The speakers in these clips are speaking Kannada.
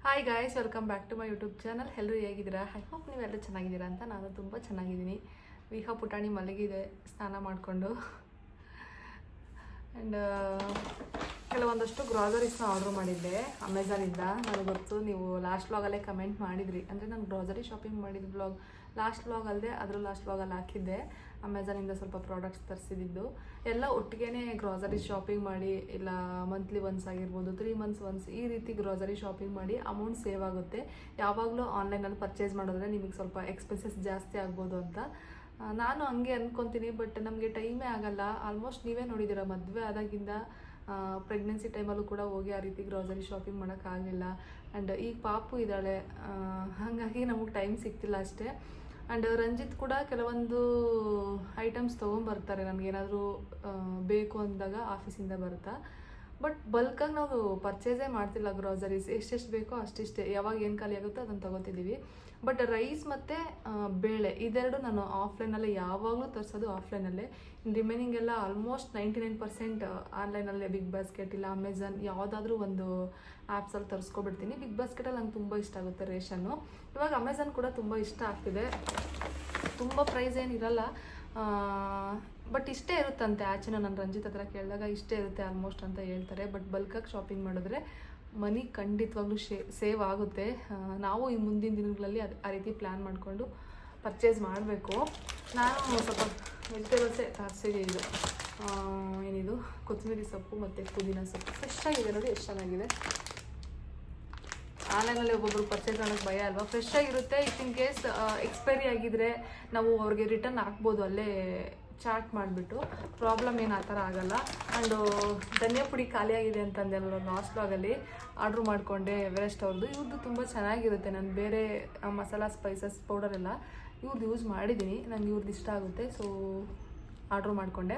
Hi guys, welcome back to my YouTube channel. ಎಲ್ಲರೂ ಹೇಗಿದ್ದೀರಾ? ಐ ಹೋಪ್ ನೀವೆಲ್ಲರೂ ಚೆನ್ನಾಗಿದ್ದೀರಾ ಅಂತ. ನಾನು ತುಂಬ ಚೆನ್ನಾಗಿದ್ದೀನಿ. ವಿಹಾ ಪುಟಾಣಿ ಮಲಗಿದೆ ಸ್ನಾನ ಮಾಡಿಕೊಂಡು. ಆ್ಯಂಡ್ ಕೆಲವೊಂದಷ್ಟು ಗ್ರಾಸರೀಸ್ನ ಆರ್ಡ್ರ್ ಮಾಡಿದ್ದೆ ಅಮೆಝಾನಿಂದ. ನನಗೆ ಗೊತ್ತು, ನೀವು ಲಾಸ್ಟ್ ವ್ಲಾಗಲ್ಲೇ ಕಮೆಂಟ್ ಮಾಡಿದ್ರಿ. ಅಂದರೆ ನಾನು ಗ್ರಾಸರಿ ಶಾಪಿಂಗ್ ಮಾಡಿದ ವ್ಲಾಗ್ ಲಾಸ್ಟ್ ವ್ಲಾಗ್ ಅಲ್ಲದೆ ಅದ್ರ ಲಾಸ್ಟ್ ವ್ಲಾಗಲ್ಲಿ ಹಾಕಿದ್ದೆ. ಅಮೆಝಾನಿಂದ ಸ್ವಲ್ಪ ಪ್ರಾಡಕ್ಟ್ಸ್ ತರಿಸಿದ್ದು ಎಲ್ಲ ಒಟ್ಟಿಗೆ ಗ್ರಾಸರಿ ಶಾಪಿಂಗ್ ಮಾಡಿ, ಇಲ್ಲ ಮಂತ್ಲಿ ಒನ್ಸ್ ಆಗಿರ್ಬೋದು, 3 months ಒನ್ಸ್, ಈ ರೀತಿ ಗ್ರಾಸರಿ ಶಾಪಿಂಗ್ ಮಾಡಿ ಅಮೌಂಟ್ ಸೇವ್ ಆಗುತ್ತೆ. ಯಾವಾಗಲೂ ಆನ್ಲೈನಲ್ಲಿ ಪರ್ಚೇಸ್ ಮಾಡಿದ್ರೆ ನಿಮಗೆ ಸ್ವಲ್ಪ ಎಕ್ಸ್ಪೆನ್ಸಸ್ ಜಾಸ್ತಿ ಆಗ್ಬೋದು ಅಂತ ನಾನು ಹಂಗೆ ಅಂದ್ಕೊತೀನಿ. ಬಟ್ ನಮಗೆ ಟೈಮೇ ಆಗಲ್ಲ. ಆಲ್ಮೋಸ್ಟ್ ನೀವೇ ನೋಡಿದ್ದೀರ, ಮದುವೆ ಆದಾಗಿಂದ ಪ್ರೆಗ್ನೆನ್ಸಿ ಟೈಮಲ್ಲೂ ಕೂಡ ಹೋಗಿ ಆ ರೀತಿ ಗ್ರಾಸರಿ ಶಾಪಿಂಗ್ ಮಾಡೋಕ್ಕಾಗಲಿಲ್ಲ. ಆ್ಯಂಡ್ ಈಗ ಪಾಪು ಇದ್ದಾಳೆ, ಹಾಗಾಗಿ ನಮಗೆ ಟೈಮ್ ಸಿಗ್ತಿಲ್ಲ ಅಷ್ಟೇ. ಆ್ಯಂಡ್ ರಂಜಿತ್ ಕೂಡ ಕೆಲವೊಂದು ಐಟಮ್ಸ್ ತೊಗೊಂಬರ್ತಾರೆ ನನಗೇನಾದರೂ ಬೇಕು ಅಂದಾಗ ಆಫೀಸಿಂದ ಬರ್ತಾ. ಬಟ್ ಬಲ್ಕಾಗಿ ನಾವು ಪರ್ಚೇಸೇ ಮಾಡ್ತಿಲ್ಲ ಗ್ರಾಸರೀಸ್. ಎಷ್ಟೆಷ್ಟು ಬೇಕೋ ಅಷ್ಟಿಷ್ಟೇ, ಯಾವಾಗ ಏನು ಖಾಲಿ ಆಗುತ್ತೋ ಅದನ್ನು ತೊಗೋತಿದ್ದೀವಿ. ಬಟ್ ರೈಸ್ ಮತ್ತು ಬೇಳೆ ಇದೆರಡು ನಾನು ಆಫ್ಲೈನಲ್ಲೇ ಯಾವಾಗಲೂ ತರಿಸೋದು ಆಫ್ಲೈನಲ್ಲೇ. ರಿಮೈನಿಂಗ್ ಎಲ್ಲ ಆಲ್ಮೋಸ್ಟ್ 99% ಆನ್ಲೈನಲ್ಲೇ. ಬಿಗ್ ಬಾಸ್ಕೆಟ್ ಇಲ್ಲ ಅಮೆಝಾನ್, ಯಾವುದಾದ್ರೂ ಒಂದು ಆ್ಯಪ್ಸಲ್ಲಿ ತರಿಸ್ಕೊಬಿಡ್ತೀನಿ. ಬಿಗ್ ಬಾಸ್ಕೆಟಲ್ಲಿ ನಂಗೆ ತುಂಬ ಇಷ್ಟ ಆಗುತ್ತೆ ರೇಷನ್ನು. ಇವಾಗ ಅಮೆಝಾನ್ ಕೂಡ ತುಂಬ ಇಷ್ಟ ಆಗ್ತಿದೆ. ತುಂಬ ಪ್ರೈಸ್ ಏನಿರಲ್ಲ, ಬಟ್ ಇಷ್ಟೇ ಇರುತ್ತಂತೆ. ಆಚೆನೂ ನಾನು ರಂಜಿತ್ ಹತ್ರ ಕೇಳಿದಾಗ ಇಷ್ಟೇ ಇರುತ್ತೆ ಆಲ್ಮೋಸ್ಟ್ ಅಂತ ಹೇಳ್ತಾರೆ. ಬಟ್ ಬಲ್ಕಾಗಿ ಶಾಪಿಂಗ್ ಮಾಡಿದ್ರೆ ಮನಿ ಖಂಡಿತವಾಗ್ಲೂ ಸೇವ್ ಆಗುತ್ತೆ. ನಾವು ಈ ಮುಂದಿನ ದಿನಗಳಲ್ಲಿ ಆ ರೀತಿ ಪ್ಲ್ಯಾನ್ ಮಾಡಿಕೊಂಡು ಪರ್ಚೇಸ್ ಮಾಡಬೇಕು. ನಾನು ಸ್ವಲ್ಪ ವೆಜಿಟೇಬಲ್ಸೇ ತರಿಸಿದೆ. ಇದು ಏನಿದು ಕೊತ್ತಂಬರಿ ಸೊಪ್ಪು ಮತ್ತು ಪುದೀನ ಸೊಪ್ಪು ಫ್ರೆಶ್ ಆಗಿದೆ. ನೋಡಿ ಎಷ್ಟು ಚೆನ್ನಾಗಿದೆ. ಆನ್ಲೈನಲ್ಲಿ ಒಬ್ಬೊಬ್ರು ಪರ್ಚೇಸ್ ಮಾಡೋಕ್ಕೆ ಭಯ ಅಲ್ವಾ? ಫ್ರೆಶ್ ಆಗಿರುತ್ತೆ. ಇಫ್ ಇನ್ ಕೇಸ್ ಎಕ್ಸ್ಪೈರಿ ಆಗಿದ್ದರೆ ನಾವು ಅವ್ರಿಗೆ ರಿಟರ್ನ್ ಹಾಕ್ಬೋದು, ಅಲ್ಲೇ ಚಾಟ್ ಮಾಡಿಬಿಟ್ಟು. ಪ್ರಾಬ್ಲಮ್ ಏನು ಆ ಥರ ಆಗೋಲ್ಲ. ಆ್ಯಂಡು ಧನಿಯಾ ಪುಡಿ ಖಾಲಿಯಾಗಿದೆ ಅಂತಂದೆಲ್ಲ ಲಾಸ್ಟ್ ವ್ಲಾಗಲ್ಲಿ ಆರ್ಡ್ರ್ ಮಾಡಿಕೊಂಡೆ ಎವರೆಸ್ಟ್ ಅವ್ರದ್ದು. ಇವ್ರದ್ದು ತುಂಬ ಚೆನ್ನಾಗಿರುತ್ತೆ. ನಾನು ಬೇರೆ ಮಸಾಲ ಸ್ಪೈಸಸ್ ಪೌಡರ್ ಎಲ್ಲ ಇವ್ರದ್ದು ಯೂಸ್ ಮಾಡಿದ್ದೀನಿ. ನನಗೆ ಇವ್ರದ್ದು ಇಷ್ಟ ಆಗುತ್ತೆ, ಸೊ ಆರ್ಡ್ರ್ ಮಾಡಿಕೊಂಡೆ.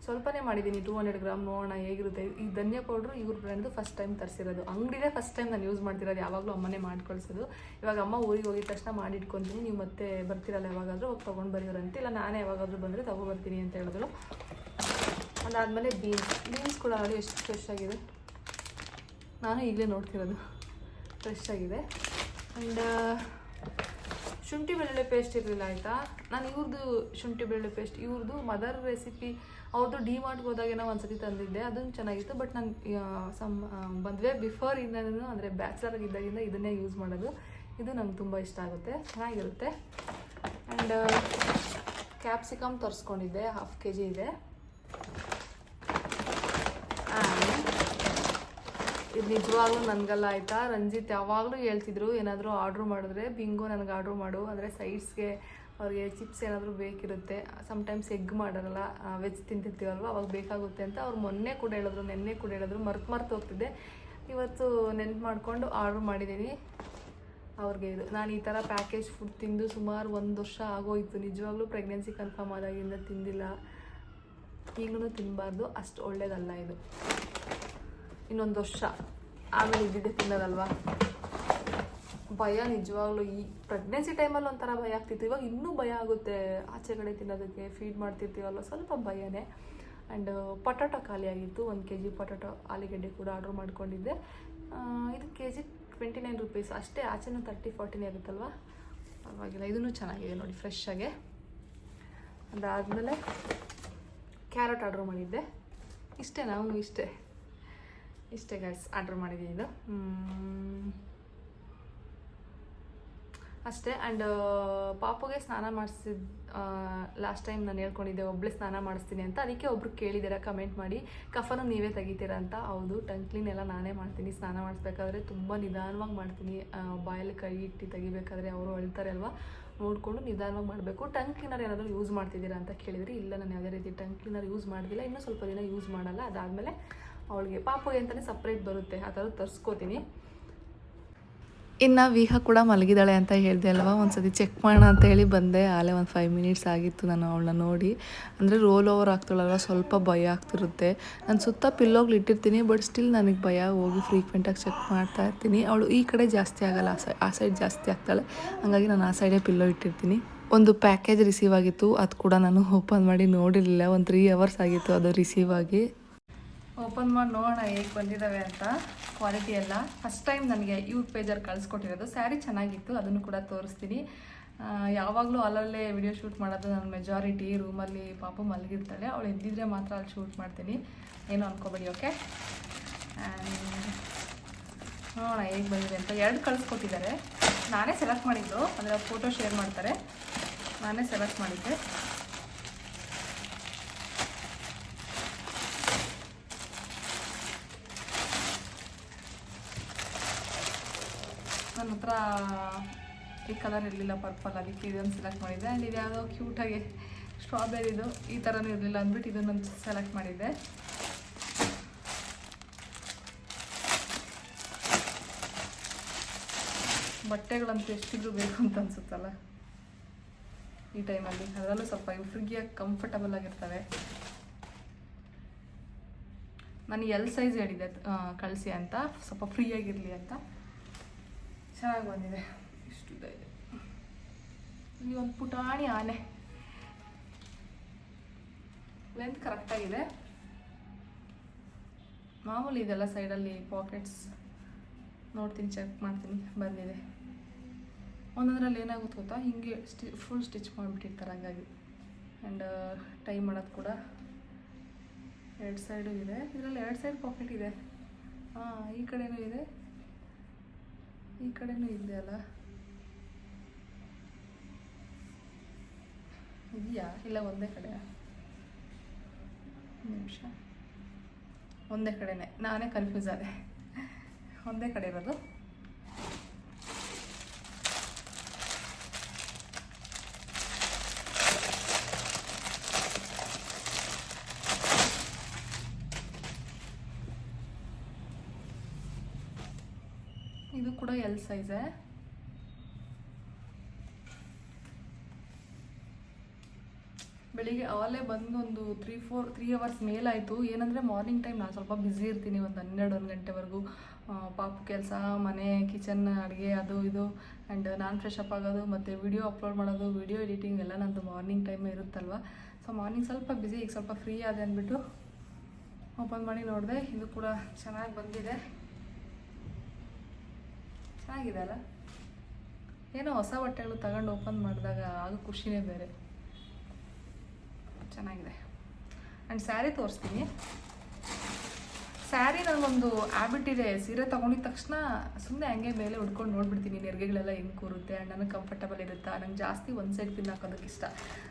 ಸ್ವಲ್ಪನೇ ಮಾಡಿದ್ದೀನಿ, 200 ಗ್ರಾಮ್. ನೋಡೋಣ ಹೇಗಿರುತ್ತೆ. ಈ ಧನಿಯಾ ಪೌಡ್ರು ಇವ್ರ ಬ್ರ್ಯಾಂಡ್ದು ಫಸ್ಟ್ ಟೈಮ್ ತರಿಸಿರೋದು. ಅಂಗಡಿಗೆ ಫಸ್ಟ್ ಟೈಮ್ ನಾನು ಯೂಸ್ ಮಾಡ್ತಿರೋದು. ಯಾವಾಗಲೂ ಅಮ್ಮನೇ ಮಾಡ್ಕೊಳ್ಸೋದು. ಇವಾಗ ಅಮ್ಮ ಊರಿಗೆ ಹೋಗಿದ ತಕ್ಷಣ ಮಾಡಿಟ್ಕೊತೀನಿ. ನೀವು ಮತ್ತೆ ಬರ್ತಿರಲ್ಲ ಯಾವಾಗಾದರೂ ಹೋಗಿ ತೊಗೊಂಡು ಬರೋರಂತೆ, ಇಲ್ಲ ನಾನೇ ಯಾವಾಗಾದರೂ ಬಂದರೆ ತೊಗೊಬರ್ತೀನಿ ಅಂತ ಹೇಳಿದ್ರು. ಅದಾದಮೇಲೆ ಬೀನ್ಸ್ ಕೂಡ ನೋಡಿ ಎಷ್ಟು ಫ್ರೆಶ್ ಆಗಿದೆ. ನಾನು ಈಗಲೇ ನೋಡ್ತಿರೋದು, ಫ್ರೆಶ್ ಆಗಿದೆ. ಆ್ಯಂಡ್ ಶುಂಠಿ ಬೆಳ್ಳುಳ್ಳಿ ಪೇಸ್ಟ್ ಇರಲಿಲ್ಲ, ಆಯಿತಾ. ನಾನು ಇವ್ರದ್ದು ಶುಂಠಿ ಬೆಳ್ಳುಳ್ಳಿ ಪೇಸ್ಟ್, ಇವ್ರದ್ದು ಮದರ್ ರೆಸಿಪಿ, ಅವ್ರದ್ದು ಡಿಮಾರ್ಟ್ಗೆ ಹೋದಾಗೆ ನಾವು ಒಂದ್ಸತಿ ತಂದಿದ್ದೆ. ಅದನ್ನು ಚೆನ್ನಾಗಿತ್ತು. ಬಟ್ ನಾನು ಮದುವೆ ಬಿಫೋರ್ ಇಂದನೂ, ಅಂದರೆ ಬ್ಯಾಚಲರ್ ಇದ್ದಾಗಿಂದ ಇದನ್ನೇ ಯೂಸ್ ಮಾಡೋದು. ಇದು ನಂಗೆ ತುಂಬ ಇಷ್ಟ ಆಗುತ್ತೆ, ಚೆನ್ನಾಗಿರುತ್ತೆ. ಆ್ಯಂಡ್ ಕ್ಯಾಪ್ಸಿಕಮ್ ತರಿಸ್ಕೊಂಡಿದ್ದೆ, 1/2 kg ಇದೆ. ಇದು ನಿಜವಾಗ್ಲೂ ನನಗಲ್ಲ, ಆಯಿತಾ. ರಂಜಿತ್ ಯಾವಾಗಲೂ ಹೇಳ್ತಿದ್ರು, ಏನಾದರೂ ಆರ್ಡ್ರ್ ಮಾಡಿದ್ರೆ ಬಿಂಗೋ ನನಗೆ ಆರ್ಡ್ರ್ ಮಾಡು, ಅಂದರೆ ಸೈಡ್ಸ್ಗೆ ಅವ್ರಿಗೆ ಚಿಪ್ಸ್ ಏನಾದರೂ ಬೇಕಿರುತ್ತೆ. ಸಮ್ಟೈಮ್ಸ್ ಎಗ್ ಮಾಡೋಲ್ಲ, ವೆಜ್ ತಿಂತಿರ್ತೀವಲ್ವ, ಅವಾಗ ಬೇಕಾಗುತ್ತೆ ಅಂತ ಅವ್ರು ಮೊನ್ನೆ ಕೂಡ ಹೇಳಿದ್ರು, ನೆನ್ನೆ ಕೂಡ ಹೇಳಿದ್ರು. ಮರ್ತು ಹೋಗ್ತಿದ್ದೆ. ಇವತ್ತು ನೆನ್ಪು ಮಾಡಿಕೊಂಡು ಆರ್ಡ್ರ್ ಮಾಡಿದ್ದೀನಿ ಅವ್ರಿಗೆ. ಇದು ನಾನು ಈ ಥರ ಪ್ಯಾಕೇಜ್ ಫುಡ್ ತಿಂದು ಸುಮಾರು 1 ವರ್ಷ ಆಗೋಯಿತು. ನಿಜವಾಗ್ಲೂ ಪ್ರೆಗ್ನೆನ್ಸಿ ಕನ್ಫರ್ಮ್ ಆದಾಗಿಂದ ತಿಂದಿಲ್ಲ. ಈಗಲೂ ತಿನ್ನಬಾರ್ದು, ಅಷ್ಟು ಒಳ್ಳೇದಲ್ಲ ಇದು. ಇನ್ನೊಂದು ವರ್ಷ ಆಮೇಲೆ ಇದ್ದಿದ್ದೆ ತಿನ್ನೋದಲ್ವಾ. ಭಯ ನಿಜವಾಗ್ಲೂ. ಈ ಪ್ರೆಗ್ನೆನ್ಸಿ ಟೈಮಲ್ಲಿ ಒಂಥರ ಭಯ ಆಗ್ತಿತ್ತು. ಇವಾಗ ಇನ್ನೂ ಭಯ ಆಗುತ್ತೆ ಆಚೆ ಕಡೆ ತಿನ್ನೋದಕ್ಕೆ. ಫೀಡ್ ಮಾಡ್ತಿರ್ತೀವಲ್ವ, ಸ್ವಲ್ಪ ಭಯನೇ. ಆ್ಯಂಡ್ ಪೊಟ್ಯಾಟೊ ಖಾಲಿಯಾಗಿತ್ತು. 1 kg ಪೊಟ್ಯಾಟೊ, ಆಲೂಗಡ್ಡೆ ಕೂಡ ಆರ್ಡ್ರ್ ಮಾಡ್ಕೊಂಡಿದ್ದೆ. ಇದು kg 29 rupees ಅಷ್ಟೇ. ಆಚೆನೂ 30-40 ಇರುತ್ತಲ್ವ, ಪರವಾಗಿಲ್ಲ. ಇದೂ ಚೆನ್ನಾಗಿದೆ ನೋಡಿ, ಫ್ರೆಶ್ ಆಗಿ. ಅದಾದಮೇಲೆ ಕ್ಯಾರೆಟ್ ಆರ್ಡ್ರ್ ಮಾಡಿದ್ದೆ. ಇಷ್ಟೇ, ನಾವು ಇಷ್ಟೇ ಗೈಸ್ ಆರ್ಡ್ರ್ ಮಾಡಿದ್ದೀನಿ. ಇದು ಅಷ್ಟೇ. ಆ್ಯಂಡ್ ಪಾಪುಗೆ ಸ್ನಾನ ಮಾಡಿಸಿದ್ದು ಲಾಸ್ಟ್ ಟೈಮ್ ನಾನು ಹೇಳ್ಕೊಂಡಿದ್ದೆ, ಒಬ್ಬಳೇ ಸ್ನಾನ ಮಾಡಿಸ್ತೀನಿ ಅಂತ. ಅದಕ್ಕೆ ಒಬ್ರು ಕೇಳಿದ್ದೀರಾ ಕಮೆಂಟ್ ಮಾಡಿ, ಕಫನು ನೀವೇ ತೆಗಿತೀರಾ ಅಂತ. ಹೌದು, ಟಂಗ್ ಕ್ಲೀನ್ ಎಲ್ಲ ನಾನೇ ಮಾಡ್ತೀನಿ. ಸ್ನಾನ ಮಾಡಿಸ್ಬೇಕಾದ್ರೆ ತುಂಬ ನಿಧಾನವಾಗಿ ಮಾಡ್ತೀನಿ. ಬಾಯಲ್ಲಿ ಕೈ ಇಟ್ಟು ತೆಗಿಬೇಕಾದ್ರೆ ಅವರು ಅಳ್ತಾರೆ ಅಲ್ವಾ, ನೋಡಿಕೊಂಡು ನಿಧಾನವಾಗಿ ಮಾಡಬೇಕು. ಟಂಗ್ ಕ್ಲೀನರ್ ಏನಾದರೂ ಯೂಸ್ ಮಾಡ್ತಿದ್ದೀರಾ ಅಂತ ಕೇಳಿದರೆ, ಇಲ್ಲ ನಾನು ಯಾವುದೇ ರೀತಿ ಟಂಗ್ ಕ್ಲೀನರ್ ಯೂಸ್ ಮಾಡೋದಿಲ್ಲ, ಇನ್ನೂ ಸ್ವಲ್ಪ ದಿನ ಯೂಸ್ ಮಾಡಲ್ಲ. ಅದಾದಮೇಲೆ ಅವಳಿಗೆ ಪಾಪುಗೆ ಅಂತಲೇ ಸಪ್ರೇಟ್ ಬರುತ್ತೆ, ಆ ಥರ ತರಿಸ್ಕೋತೀನಿ. ಇನ್ನು ವಿಹಾ ಕೂಡ ಮಲಗಿದ್ದಾಳೆ ಅಂತ ಹೇಳಿದೆ ಅಲ್ವಾ, ಒಂದ್ಸತಿ ಚೆಕ್ ಮಾಡೋಣ ಅಂತ ಹೇಳಿ ಬಂದೆ. ಆಲೇ ಒಂದು 5 minutes ಆಗಿತ್ತು ನಾನು ಅವಳನ್ನ ನೋಡಿ. ಅಂದರೆ ರೋಲ್ ಓವರ್ ಆಗ್ತಾಳಲ್ವ, ಸ್ವಲ್ಪ ಭಯ ಆಗ್ತಿರುತ್ತೆ. ನಾನು ಸುತ್ತ ಪಿಲ್ಲೋಗ್ಲು ಇಟ್ಟಿರ್ತೀನಿ, ಬಟ್ ಸ್ಟಿಲ್ ನನಗೆ ಭಯ. ಹೋಗಿ ಫ್ರೀಕ್ವೆಂಟಾಗಿ ಚೆಕ್ ಮಾಡ್ತಾ ಇರ್ತೀನಿ. ಅವಳು ಈ ಕಡೆ ಜಾಸ್ತಿ ಆಗಲ್ಲ, ಆ ಸೈಡ್ ಜಾಸ್ತಿ ಆಗ್ತಾಳೆ. ಹಾಗಾಗಿ ನಾನು ಆ ಸೈಡೇ ಪಿಲ್ಲೋ ಇಟ್ಟಿರ್ತೀನಿ. ಒಂದು ಪ್ಯಾಕೇಜ್ ರಿಸೀವ್ ಆಗಿತ್ತು, ಅದು ಕೂಡ ನಾನು ಓಪನ್ ಮಾಡಿ ನೋಡಿರಲಿಲ್ಲ. ಒಂದು 3 hours ಆಗಿತ್ತು ಅದು ರಿಸೀವ್ ಆಗಿ. ಓಪನ್ ಮಾಡಿ ನೋಡೋಣ ಹೇಗೆ ಬಂದಿದ್ದಾವೆ ಅಂತ. ಕ್ವಾಲಿಟಿ ಎಲ್ಲ ಫಸ್ಟ್ ಟೈಮ್ ನನಗೆ ಯೂಟ್ಯೂಬ್ ಪೇಜಲ್ಲಿ ಕಳಿಸ್ಕೊಟ್ಟಿರೋದು. ಸ್ಯಾರಿ ಚೆನ್ನಾಗಿತ್ತು, ಅದನ್ನು ಕೂಡ ತೋರಿಸ್ತೀನಿ. ಯಾವಾಗಲೂ ಅಲ್ಲಲ್ಲೇ ವಿಡಿಯೋ ಶೂಟ್ ಮಾಡೋದು ನನ್ನ ಮೆಜಾರಿಟಿ. ರೂಮಲ್ಲಿ ಪಾಪು ಮಲಗಿರ್ತಾಳೆ, ಅವಳು ಎದ್ದಿದ್ರೆ ಮಾತ್ರ ಅಲ್ಲಿ ಶೂಟ್ ಮಾಡ್ತೀನಿ, ಏನೋ ಅನ್ಕೋಬೇಡಿ. ಓಕೆ, ನೋಡೋಣ ಹೇಗೆ ಬಂದಿದೆ ಅಂತ. 2 ಕಳಿಸ್ಕೊಟ್ಟಿದ್ದಾರೆ, ನಾನೇ ಸೆಲೆಕ್ಟ್ ಮಾಡಿದ್ದು. ಅಂದರೆ ಫೋಟೋ ಶೇರ್ ಮಾಡ್ತಾರೆ, ನಾನೇ ಸೆಲೆಕ್ಟ್ ಮಾಡಿದ್ದೆ. ನನ್ನ ಹತ್ರ ಈ ಕಲರ್ ಇರಲಿಲ್ಲ, ಪರ್ಪಲ್, ಅದಕ್ಕೆ ಇದನ್ನು ಸೆಲೆಕ್ಟ್ ಮಾಡಿದ್ದೆ. ಆ್ಯಂಡ್ ಇದು ಯಾವುದೋ ಕ್ಯೂಟಾಗಿ ಸ್ಟ್ರಾಬೆರಿದು ಈ ಥರನೂ ಇರಲಿಲ್ಲ ಅಂದ್ಬಿಟ್ಟು ಇದನ್ನು ಸೆಲೆಕ್ಟ್ ಮಾಡಿದ್ದೆ. ಬಟ್ಟೆಗಳಂತೂ ಎಷ್ಟಿದ್ರು ಬೇಕು ಅಂತ ಅನಿಸುತ್ತಲ್ಲ ಈ ಟೈಮಲ್ಲಿ. ಅದರಲ್ಲೂ ಸ್ವಲ್ಪ ಇವು ಫ್ರೀಯಾಗಿ ಕಂಫರ್ಟಬಲ್ ಆಗಿರ್ತವೆ. ನಾನು ಎಲ್ ಸೈಜ್ ಹೇಳಿದ್ದೆ ಕಳಿಸಿ ಅಂತ, ಸ್ವಲ್ಪ ಫ್ರೀಯಾಗಿರಲಿ ಅಂತ. ಚೆನ್ನಾಗಿ ಬಂದಿದೆ. ಇಷ್ಟು ಇದೆ. ಇಲ್ಲಿ ಒಂದು ಪುಟಾಣಿ ಆನೆ, ಲೆಂತ್ ಕರೆಕ್ಟಾಗಿದೆ. ಮಾಮೂಲಿ ಇದೆಲ್ಲ ಸೈಡಲ್ಲಿ ಪಾಕೆಟ್ಸ್ ನೋಡ್ತೀನಿ, ಚೆಕ್ ಮಾಡ್ತೀನಿ. ಬಂದಿದೆ. ಒಂದೊಂದರಲ್ಲಿ ಏನಾಗುತ್ತೆ ಗೊತ್ತಾ, ಹಿಂಗೆ ಫುಲ್ ಸ್ಟಿಚ್ ಮಾಡಿಬಿಟ್ಟಿರ್ತಾರೆ, ಹಾಗಾಗಿ. ಆ್ಯಂಡ್ ಟೈ ಮಾಡೋದು ಕೂಡ 2 ಸೈಡು ಇದೆ. ಇದರಲ್ಲಿ 2 ಸೈಡ್ ಪಾಕೆಟ್ ಇದೆ. ಈ ಕಡೆನೂ ಇದೆ, ಈ ಕಡೆನೂ ಇದೆ ಅಲ್ಲ, ಇದೆಯಾ ಇಲ್ಲ ಒಂದೇ ಕಡೆ? ನಿಮಿಷ, ಒಂದೇ ಕಡೆನೇ, ನಾನೇ ಕನ್ಫ್ಯೂಸ್ ಆದೆ. ಒಂದೇ ಕಡೆ ಇರೋದು. ಇದು ಕೂಡ ಎಲ್ ಸೈಜೇ. ಬೆಳಿಗ್ಗೆ ಅವಲೇ ಬಂದು ಒಂದು 3 ಅವರ್ಸ್ ಮೇಲಾಯಿತು. ಏನಂದರೆ ಮಾರ್ನಿಂಗ್ ಟೈಮ್ ನಾನು ಸ್ವಲ್ಪ ಬ್ಯುಸಿ ಇರ್ತೀನಿ, ಒಂದು 12-1 ಗಂಟೆವರೆಗೂ. ಪಾಪು ಕೆಲಸ, ಮನೆ, ಕಿಚನ್, ಅಡುಗೆ, ಅದು ಇದು. ಆ್ಯಂಡ್ ನಾನು ಫ್ರೆಶ್ ಅಪ್ ಆಗೋದು, ಮತ್ತು ವಿಡಿಯೋ ಅಪ್ಲೋಡ್ ಮಾಡೋದು, ವಿಡಿಯೋ ಎಡಿಟಿಂಗ್ ಎಲ್ಲ ನಂದು ಮಾರ್ನಿಂಗ್ ಟೈಮೇ ಇರುತ್ತಲ್ವ. ಸೊ ಮಾರ್ನಿಂಗ್ ಸ್ವಲ್ಪ ಬ್ಯುಸಿ, ಈಗ ಸ್ವಲ್ಪ ಫ್ರೀ ಆದೆ ಅಂದ್ಬಿಟ್ಟು ಓಪನ್ ಮಾಡಿ ನೋಡಿದೆ. ಇದು ಕೂಡ ಚೆನ್ನಾಗಿ ಬಂದಿದೆ. ಚೆನ್ನಾಗಿದೆ ಅಲ್ಲ? ಏನೋ ಹೊಸ ಬಟ್ಟೆಗಳು ತಗೊಂಡು ಓಪನ್ ಮಾಡಿದಾಗ ಆಗ ಖುಷಿನೇ ಬೇರೆ. ಚೆನ್ನಾಗಿದೆ. ಆ್ಯಂಡ್ ಸ್ಯಾರಿ ತೋರಿಸ್ತೀನಿ. ಸ್ಯಾರಿ ನನಗೊಂದು ಹ್ಯಾಬಿಟ್ ಇದೆ, ಸೀರೆ ತೊಗೊಂಡಿದ ತಕ್ಷಣ ಸುಮ್ಮನೆ ಹಂಗೆ ಮೇಲೆ ಉಡ್ಕೊಂಡು ನೋಡ್ಬಿಡ್ತೀನಿ ನೆರಿಗೆಗಳೆಲ್ಲ ಹೆಂಗೆ ಕೂರುತ್ತೆ. ಆ್ಯಂಡ್ ನನಗೆ ಕಂಫರ್ಟಬಲ್ ಇರುತ್ತಾ. ನನಗೆ ಜಾಸ್ತಿ ಒಂದು ಸೈಡ್ ಪಿನ್ ಹಾಕೋದಕ್ಕೆ ಇಷ್ಟ.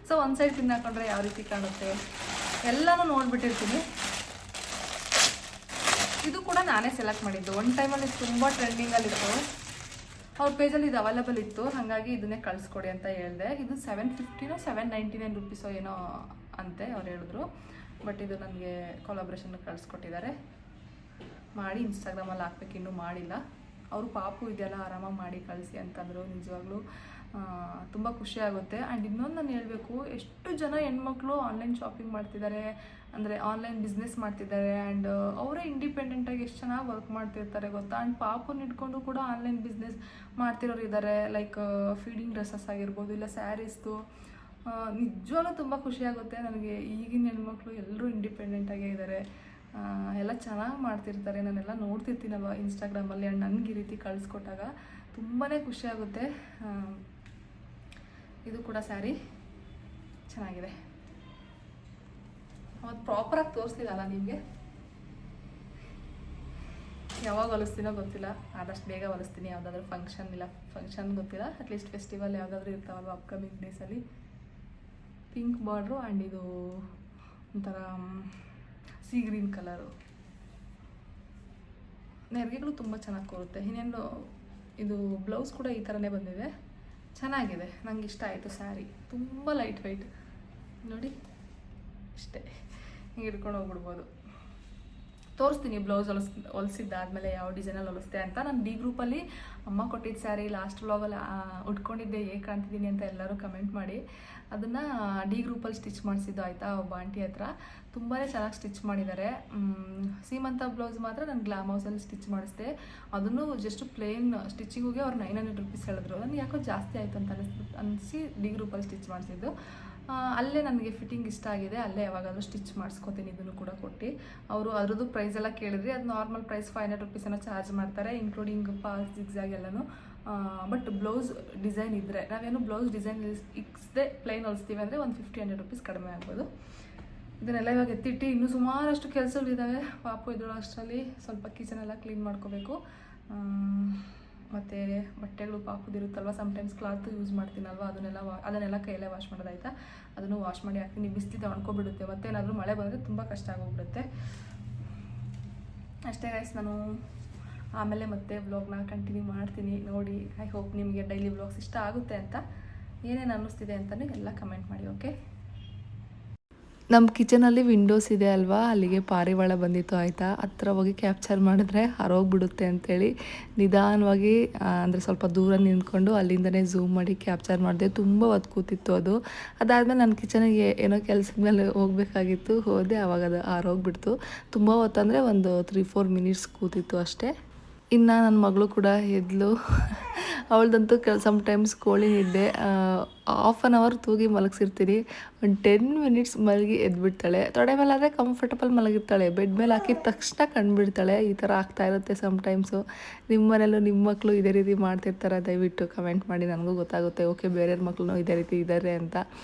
ಸೊ ಒಂದು ಸೈಡ್ ಪಿನ್ ಹಾಕೊಂಡ್ರೆ ಯಾವ ರೀತಿ ಕಾಣುತ್ತೆ ಎಲ್ಲನೂ ನೋಡ್ಬಿಟ್ಟಿರ್ತೀನಿ. ಇದು ಕೂಡ ನಾನೇ ಸೆಲೆಕ್ಟ್ ಮಾಡಿದ್ದು. ಒಂದು ಟೈಮಲ್ಲಿ ತುಂಬ ಟ್ರೆಂಡಿಂಗಲ್ಲಿತ್ತು, ಅವ್ರ ಪೇಜಲ್ಲಿ ಇದು ಅವೈಲೇಬಲ್ ಇತ್ತು, ಹಾಗಾಗಿ ಇದನ್ನೇ ಕಳಿಸ್ಕೊಡಿ ಅಂತ ಹೇಳಿದೆ. ಇದು 750 799 ರುಪೀಸೋ ಏನೋ ಅಂತೆ ಅವ್ರು ಹೇಳಿದ್ರು. ಬಟ್ ಇದು ನನಗೆ ಕೊಲಾಬ್ರೇಷನ್ ಕಳಿಸ್ಕೊಟ್ಟಿದ್ದಾರೆ. ಮಾಡಿ ಇನ್ಸ್ಟಾಗ್ರಾಮಲ್ಲಿ ಹಾಕ್ಬೇಕು, ಇನ್ನೂ ಮಾಡಿಲ್ಲ. ಅವರು ಪಾಪು ಇದೆಲ್ಲ ಆರಾಮಾಗಿ ಮಾಡಿ ಕಳಿಸಿ ಅಂತಂದರು. ನಿಜವಾಗ್ಲೂ ತುಂಬ ಖುಷಿ ಆಗುತ್ತೆ. ಆ್ಯಂಡ್ ಇನ್ನೊಂದು ನಾನು ಹೇಳಬೇಕು, ಎಷ್ಟು ಜನ ಹೆಣ್ಮಕ್ಳು ಆನ್ಲೈನ್ ಶಾಪಿಂಗ್ ಮಾಡ್ತಿದ್ದಾರೆ, ಅಂದರೆ ಆನ್ಲೈನ್ ಬಿಸ್ನೆಸ್ ಮಾಡ್ತಿದ್ದಾರೆ. ಆ್ಯಂಡ್ ಅವರೇ ಇಂಡಿಪೆಂಡೆಂಟಾಗಿ ಎಷ್ಟು ಚೆನ್ನಾಗಿ ವರ್ಕ್ ಮಾಡ್ತಿರ್ತಾರೆ ಗೊತ್ತಾ. ಆ್ಯಂಡ್ ಪಾಪುನ ಇಟ್ಕೊಂಡು ಕೂಡ ಆನ್ಲೈನ್ ಬಿಸ್ನೆಸ್ ಮಾಡ್ತಿರೋರು ಇದ್ದಾರೆ. ಲೈಕ್ ಫೀಡಿಂಗ್ ಡ್ರೆಸ್ಸಸ್ ಆಗಿರ್ಬೋದು, ಇಲ್ಲ ಸ್ಯಾರೀಸ್ದು. ನಿಜವಾಗ್ಲೂ ತುಂಬ ಖುಷಿಯಾಗುತ್ತೆ ನನಗೆ. ಈಗಿನ ಹೆಣ್ಮಕ್ಳು ಎಲ್ಲರೂ ಇಂಡಿಪೆಂಡೆಂಟಾಗೇ ಇದ್ದಾರೆ, ಎಲ್ಲ ಚೆನ್ನಾಗಿ ಮಾಡ್ತಿರ್ತಾರೆ. ನಾನೆಲ್ಲ ನೋಡ್ತಿರ್ತೀನಲ್ವ ಇನ್ಸ್ಟಾಗ್ರಾಮಲ್ಲಿ. ಆ್ಯಂಡ್ ನನಗೆ ಈ ರೀತಿ ಕಳಿಸ್ಕೊಟ್ಟಾಗ ತುಂಬಾ ಖುಷಿಯಾಗುತ್ತೆ. ಇದು ಕೂಡ ಸ್ಯಾರಿ ಚೆನ್ನಾಗಿದೆ. ಅವತ್ತು ಪ್ರಾಪರಾಗಿ ತೋರಿಸ್ಲಿಲ್ಲ ನಿಮಗೆ, ಯಾವಾಗ ಹೊಲಿಸ್ತೀನೋ ಗೊತ್ತಿಲ್ಲ. ಆದಷ್ಟು ಬೇಗ ಹೊಲಿಸ್ತೀನಿ. ಯಾವುದಾದ್ರೂ ಫಂಕ್ಷನ್ ಗೊತ್ತಿಲ್ಲ, ಅಟ್ಲೀಸ್ಟ್ ಫೆಸ್ಟಿವಲ್ ಯಾವುದಾದ್ರೂ ಇರ್ತಾವಲ್ವ ಅಪ್ಕಮಿಂಗ್ ಡೇಸಲ್ಲಿ. ಪಿಂಕ್ ಬಾರ್ಡ್ರು ಆ್ಯಂಡ್ ಇದು ಒಂಥರ ಸೀ ಗ್ರೀನ್ ಕಲರು. ನೆರಿಗೆಗಳು ತುಂಬ ಚೆನ್ನಾಗಿ ಕೂರುತ್ತೆ. ಇನ್ನೇನು ಇದು ಬ್ಲೌಸ್ ಕೂಡ ಈ ಥರನೇ ಬಂದಿದೆ, ಚೆನ್ನಾಗಿದೆ. ನಂಗೆ ಇಷ್ಟ ಆಯಿತು ಸ್ಯಾರಿ. ತುಂಬ ಲೈಟ್ ವೆಯ್ಟ್ ನೋಡಿ, ಇಷ್ಟೇ ಹಿಂಗೆ ಹಿಡ್ಕೊಂಡು ಹೋಗ್ಬಿಡ್ಬೋದು. ತೋರಿಸ್ತೀನಿ ಬ್ಲೌಸ್ ಹೊಲಿಸಿದ್ದಾದ್ಮೇಲೆ ಯಾವ ಡಿಸೈನಲ್ಲಿ ಹೊಲಿಸ್ತೆ ಅಂತ. ನಾನು ಡಿ ಗ್ರೂಪಲ್ಲಿ ಅಮ್ಮ ಕೊಟ್ಟಿದ್ದ ಸ್ಯಾರಿ ಲಾಸ್ಟ್ ವ್ಲಾಗಲ್ಲಿ ಉಟ್ಕೊಂಡಿದ್ದೆ, ಹೇಗೆ ಕಾಣ್ತಿದ್ದೀನಿ ಅಂತ ಎಲ್ಲರೂ ಕಮೆಂಟ್ ಮಾಡಿ. ಅದನ್ನು ಡಿ ಗ್ರೂಪಲ್ಲಿ ಸ್ಟಿಚ್ ಮಾಡಿಸಿದ್ದು ಆಯಿತಾ, ಒಬ್ಬ ಆಂಟಿ ಹತ್ರ. ತುಂಬಾ ಚೆನ್ನಾಗಿ ಸ್ಟಿಚ್ ಮಾಡಿದ್ದಾರೆ. ಸೀಮಂತ ಬ್ಲೌಸ್ ಮಾತ್ರ ನಾನು ಗ್ಲಾಮ್ ಹೌಸಲ್ಲಿ ಸ್ಟಿಚ್ ಮಾಡಿಸ್ದೆ. ಅದನ್ನು ಜಸ್ಟ್ ಪ್ಲೇನ್ ಸ್ಟಿಚಿಂಗಿಗೆ ಅವ್ರು 900 ರುಪೀಸ್ ಹೇಳಿದ್ರು. ನನಗೆ ಯಾಕೋ ಜಾಸ್ತಿ ಆಯಿತು ಅಂತ ಅನಿಸಿ ಡಿ ಗ್ರೂಪಲ್ಲಿ ಸ್ಟಿಚ್ ಮಾಡಿಸಿದ್ದು. ಅಲ್ಲೇ ನನಗೆ ಫಿಟ್ಟಿಂಗ್ ಇಷ್ಟ ಆಗಿದೆ, ಅಲ್ಲೇ ಯಾವಾಗಾದರೂ ಸ್ಟಿಚ್ ಮಾಡಿಸ್ಕೊತೀನಿ. ಇದನ್ನು ಕೂಡ ಕೊಟ್ಟು ಅವರು ಅದ್ರದ್ದು ಪ್ರೈಸ್ ಎಲ್ಲ ಕೇಳಿದ್ರಿ. ಅದು ನಾರ್ಮಲ್ ಪ್ರೈಸ್ 500 rupees ಏನೋ ಚಾರ್ಜ್ ಮಾಡ್ತಾರೆ, ಇನ್ಕ್ಲೂಡಿಂಗ್ ಪಾಸ್ ಜಿಗ್ಸಾಗ್ ಎಲ್ಲನೂ. ಬಟ್ ಬ್ಲೌಸ್ ಡಿಸೈನ್ ಇದ್ದರೆ, ನಾವೇನು ಬ್ಲೌಸ್ ಡಿಸೈನ್ ಇಕ್ಸ್ದೆ ಪ್ಲೈನ್ ಹೊಲಿಸ್ತೀವಿ ಅಂದರೆ ಒಂದು 50-100 rupees ಕಡಿಮೆ ಆಗ್ಬೋದು. ಇದನ್ನೆಲ್ಲ ಇವಾಗ ಎತ್ತಿಟ್ಟು ಇನ್ನೂ ಸುಮಾರಷ್ಟು ಕೆಲಸಗಳಿದ್ದಾವೆ. ಪಾಪು ಎದುಳು ಅಷ್ಟರಲ್ಲಿ ಸ್ವಲ್ಪ ಕಿಚನೆಲ್ಲ ಕ್ಲೀನ್ ಮಾಡ್ಕೋಬೇಕು. ಮತ್ತು ಬಟ್ಟೆಗಳು ಪಾಪುದಿರುತ್ತಲ್ವ, ಸಮ್ಟೈಮ್ಸ್ ಕ್ಲಾತ್ ಯೂಸ್ ಮಾಡ್ತೀನಲ್ವ, ಅದನ್ನೆಲ್ಲ ಕೈಯಲ್ಲೇ ವಾಶ್ ಮಾಡೋದಾಯ್ತಾ, ಅದನ್ನು ವಾಶ್ ಮಾಡಿ ಹಾಕ್ತೀನಿ. ಬಿಸಿಲಿದೆ ಒಣ್ಕೊಬಿಡುತ್ತೆ, ಮತ್ತೇನಾದರೂ ಮಳೆ ಬಂದರೆ ತುಂಬ ಕಷ್ಟ ಆಗೋಗ್ಬಿಡುತ್ತೆ. ಅಷ್ಟೇ ಗೈಸ್, ನಾನು ಆಮೇಲೆ ಮತ್ತೆ ವ್ಲಾಗ್ನ ಕಂಟಿನ್ಯೂ ಮಾಡ್ತೀನಿ. ನೋಡಿ, ಐ ಹೋಪ್ ನಿಮಗೆ ಡೈಲಿ ವ್ಲಾಗ್ಸ್ ಇಷ್ಟ ಆಗುತ್ತೆ ಅಂತ. ಏನೇನು ಅನ್ನಿಸ್ತಿದೆ ಅಂತಲೂ ಎಲ್ಲ ಕಮೆಂಟ್ ಮಾಡಿ. ಓಕೆ, ನಮ್ಮ ಕಿಚನಲ್ಲಿ ವಿಂಡೋಸ್ ಇದೆ ಅಲ್ವಾ, ಅಲ್ಲಿಗೆ ಪಾರಿವಾಳ ಬಂದಿತ್ತು ಆಯಿತಾ. ಹತ್ರ ಹೋಗಿ ಕ್ಯಾಪ್ಚರ್ ಮಾಡಿದ್ರೆ ಹರೋಗ್ಬಿಡುತ್ತೆ ಅಂಥೇಳಿ ನಿಧಾನವಾಗಿ ಅಂದರೆ ಸ್ವಲ್ಪ ದೂರ ನಿಂತ್ಕೊಂಡು ಅಲ್ಲಿಂದನೇ ಝೂಮ್ ಮಾಡಿ ಕ್ಯಾಪ್ಚರ್ ಮಾಡಿದೆ. ತುಂಬ ಹೊತ್ತು ಕೂತಿತ್ತು ಅದು. ಅದಾದಮೇಲೆ ನನ್ನ ಕಿಚನಿಗೆ ಏನೋ ಕೆಲಸದ ಮೇಲೆ ಹೋಗಬೇಕಾಗಿತ್ತು, ಹೋದೆ. ಆವಾಗ ಅದು ಹಾರೋಗ್ಬಿಡ್ತು. ತುಂಬ ಹೊತ್ತು ಅಂದರೆ ಒಂದು 3-4 minutes ಕೂತಿತ್ತು ಅಷ್ಟೇ. ಇನ್ನು ನನ್ನ ಮಗಳು ಕೂಡ ಎದ್ಲು. ಅವಳದಂತೂ ಸಮ್ಟೈಮ್ಸ್ ಕೋಳಿ ನಿದ್ದೆ 1/2 hour ತೂಗಿ ಮಲಗಿಸಿರ್ತೀನಿ, ಒಂದು 10 minutes ಮಲಗಿ ಎದ್ಬಿಡ್ತಾಳೆ. ತೊಡೆ ಮೇಲೆ ಆದರೆ ಕಂಫರ್ಟಬಲ್ ಮಲಗಿರ್ತಾಳೆ, ಬೆಡ್ ಮೇಲೆ ಹಾಕಿದ ತಕ್ಷಣ ಕಂಡುಬಿಡ್ತಾಳೆ. ಈ ಥರ ಆಗ್ತಾ ಇರುತ್ತೆ ಸಮ್ಟೈಮ್ಸು. ನಿಮ್ಮ ಮನೇಲೂ ನಿಮ್ಮ ಮಕ್ಕಳು ಇದೇ ರೀತಿ ಮಾಡ್ತಿರ್ತಾರೆ, ದಯವಿಟ್ಟು ಕಮೆಂಟ್ ಮಾಡಿ, ನನಗೂ ಗೊತ್ತಾಗುತ್ತೆ. ಓಕೆ, ಬೇರೆಯವ್ರ ಮಕ್ಕಳು ಇದೇ ರೀತಿ ಇದ್ದಾರೆ ಅಂತ.